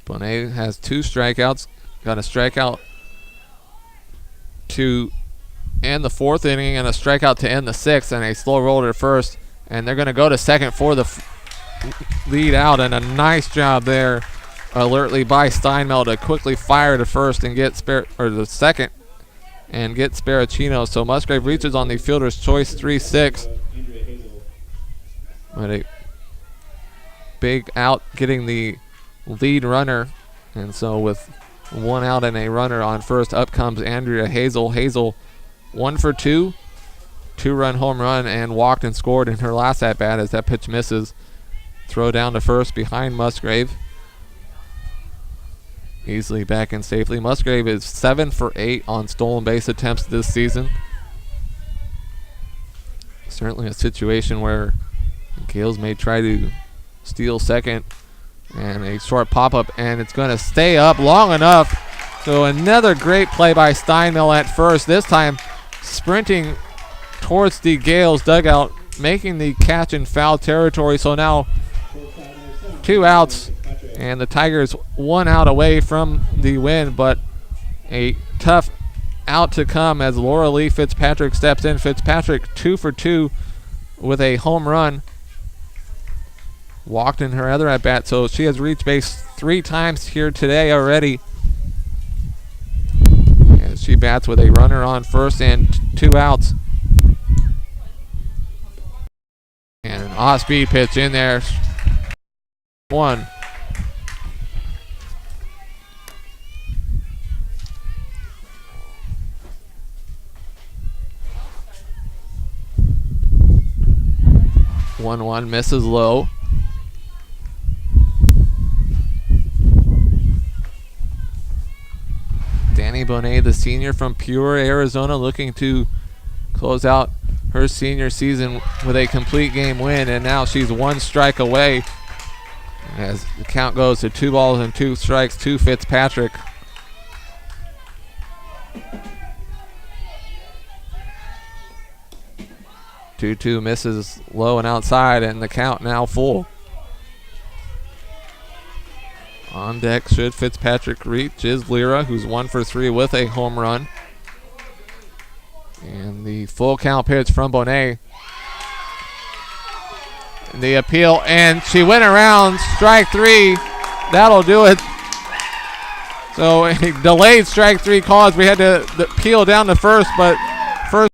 Bonet has 2 strikeouts, got a strikeout to end the 4th inning and a strikeout to end the 6th, and a slow roller to first, and they're going to go to second for the lead out, and a nice job there alertly by Steinmel to quickly fire to first and get the second and get Sparacino. So Musgrave reaches on the fielder's choice 3-6. But a big out getting the lead runner, and so with 1 out and a runner on first, up comes Andrea Hazel. Hazel 1 for 2, 2-run home run, and walked and scored in her last at bat as that pitch misses. Throw down to first behind Musgrave. Easily back in safely. Musgrave is 7 for 8 on stolen base attempts this season. Certainly a situation where the Gales may try to steal second, and a short pop-up, and it's going to stay up long enough. So another great play by Steinmel at first, this time sprinting towards the Gales dugout, making the catch in foul territory. So now 2 outs, and the Tigers 1 out away from the win, but a tough out to come as Laura Lee Fitzpatrick steps in. Fitzpatrick 2 for 2 with a home run. Walked in her other at bat, so she has reached base 3 times here today already. As she bats with a runner on first and 2 outs. And an off-speed pitch in there. 1. One misses low. Danny Bonet, the senior from Peoria, Arizona, looking to close out her senior season with a complete game win, and now she's 1 strike away as the count goes to 2 balls and 2 strikes to Fitzpatrick. Two misses low and outside, and the count now full. On deck should Fitzpatrick reach is Lyra, who's 1 for 3 with a home run. And the full count pitch from Bonet. And the appeal, and she went around, strike 3. That'll do it. So a delayed strike 3 call as we had to peel down to first, but first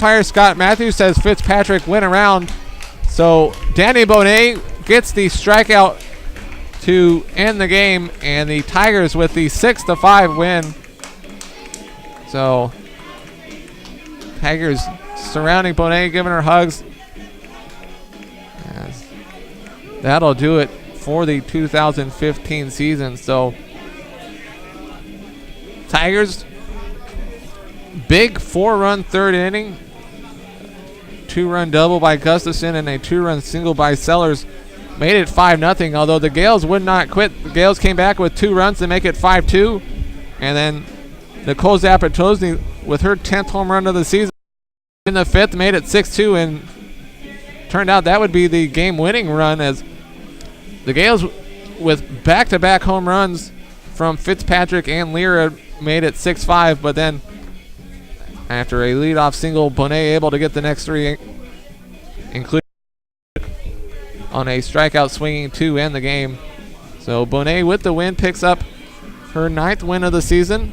umpire Scott Matthews says Fitzpatrick went around. So Danny Bonet gets the strikeout to end the game, and the Tigers with the 6-5 win. So Tigers surrounding Bonet, giving her hugs. Yes. That'll do it for the 2015 season. So Tigers, big 4-run 3rd inning, 2-run double by Gustafson and a 2-run single by Sellers made it 5-0, although the Gales would not quit. The Gales came back with 2 runs to make it 5-2, and then Nicole Zapatozny with her 10th home run of the season in the 5th made it 6-2, and turned out that would be the game-winning run as the Gales with back-to-back home runs from Fitzpatrick and Lyra made it 6-5, but then after a leadoff single, Bonet able to get the next 3, including on a strikeout swinging 2 end the game. So Bonet with the win picks up her 9th win of the season,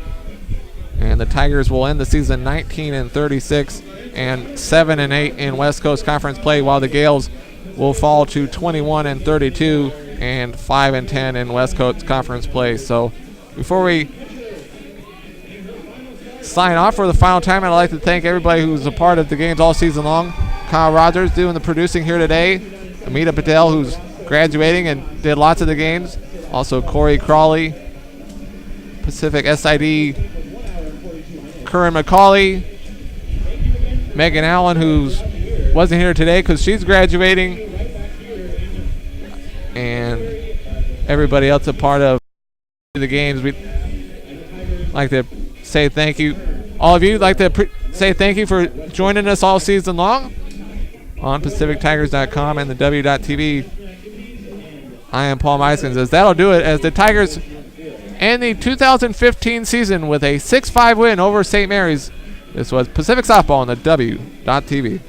and the Tigers will end the season 19-36 and 7-8 in West Coast Conference play, while the Gales will fall to 21-32 and 5-10 in West Coast Conference play. So before we sign off for the final time, I'd like to thank everybody who's a part of the games all season long. Kyle Rogers doing the producing here today. Amita Patel, who's graduating and did lots of the games. Also Corey Crawley, Pacific SID, Curran McCauley, Megan Allen, who wasn't here today because she's graduating, everybody else a part of the games. We'd like to say thank you. All of you like to say thank you for joining us all season long on PacificTigers.com and the W.TV. I am Paul Meiskens, as that'll do it as the Tigers end the 2015 season with a 6-5 win over St. Mary's. This was Pacific Softball on the W.TV.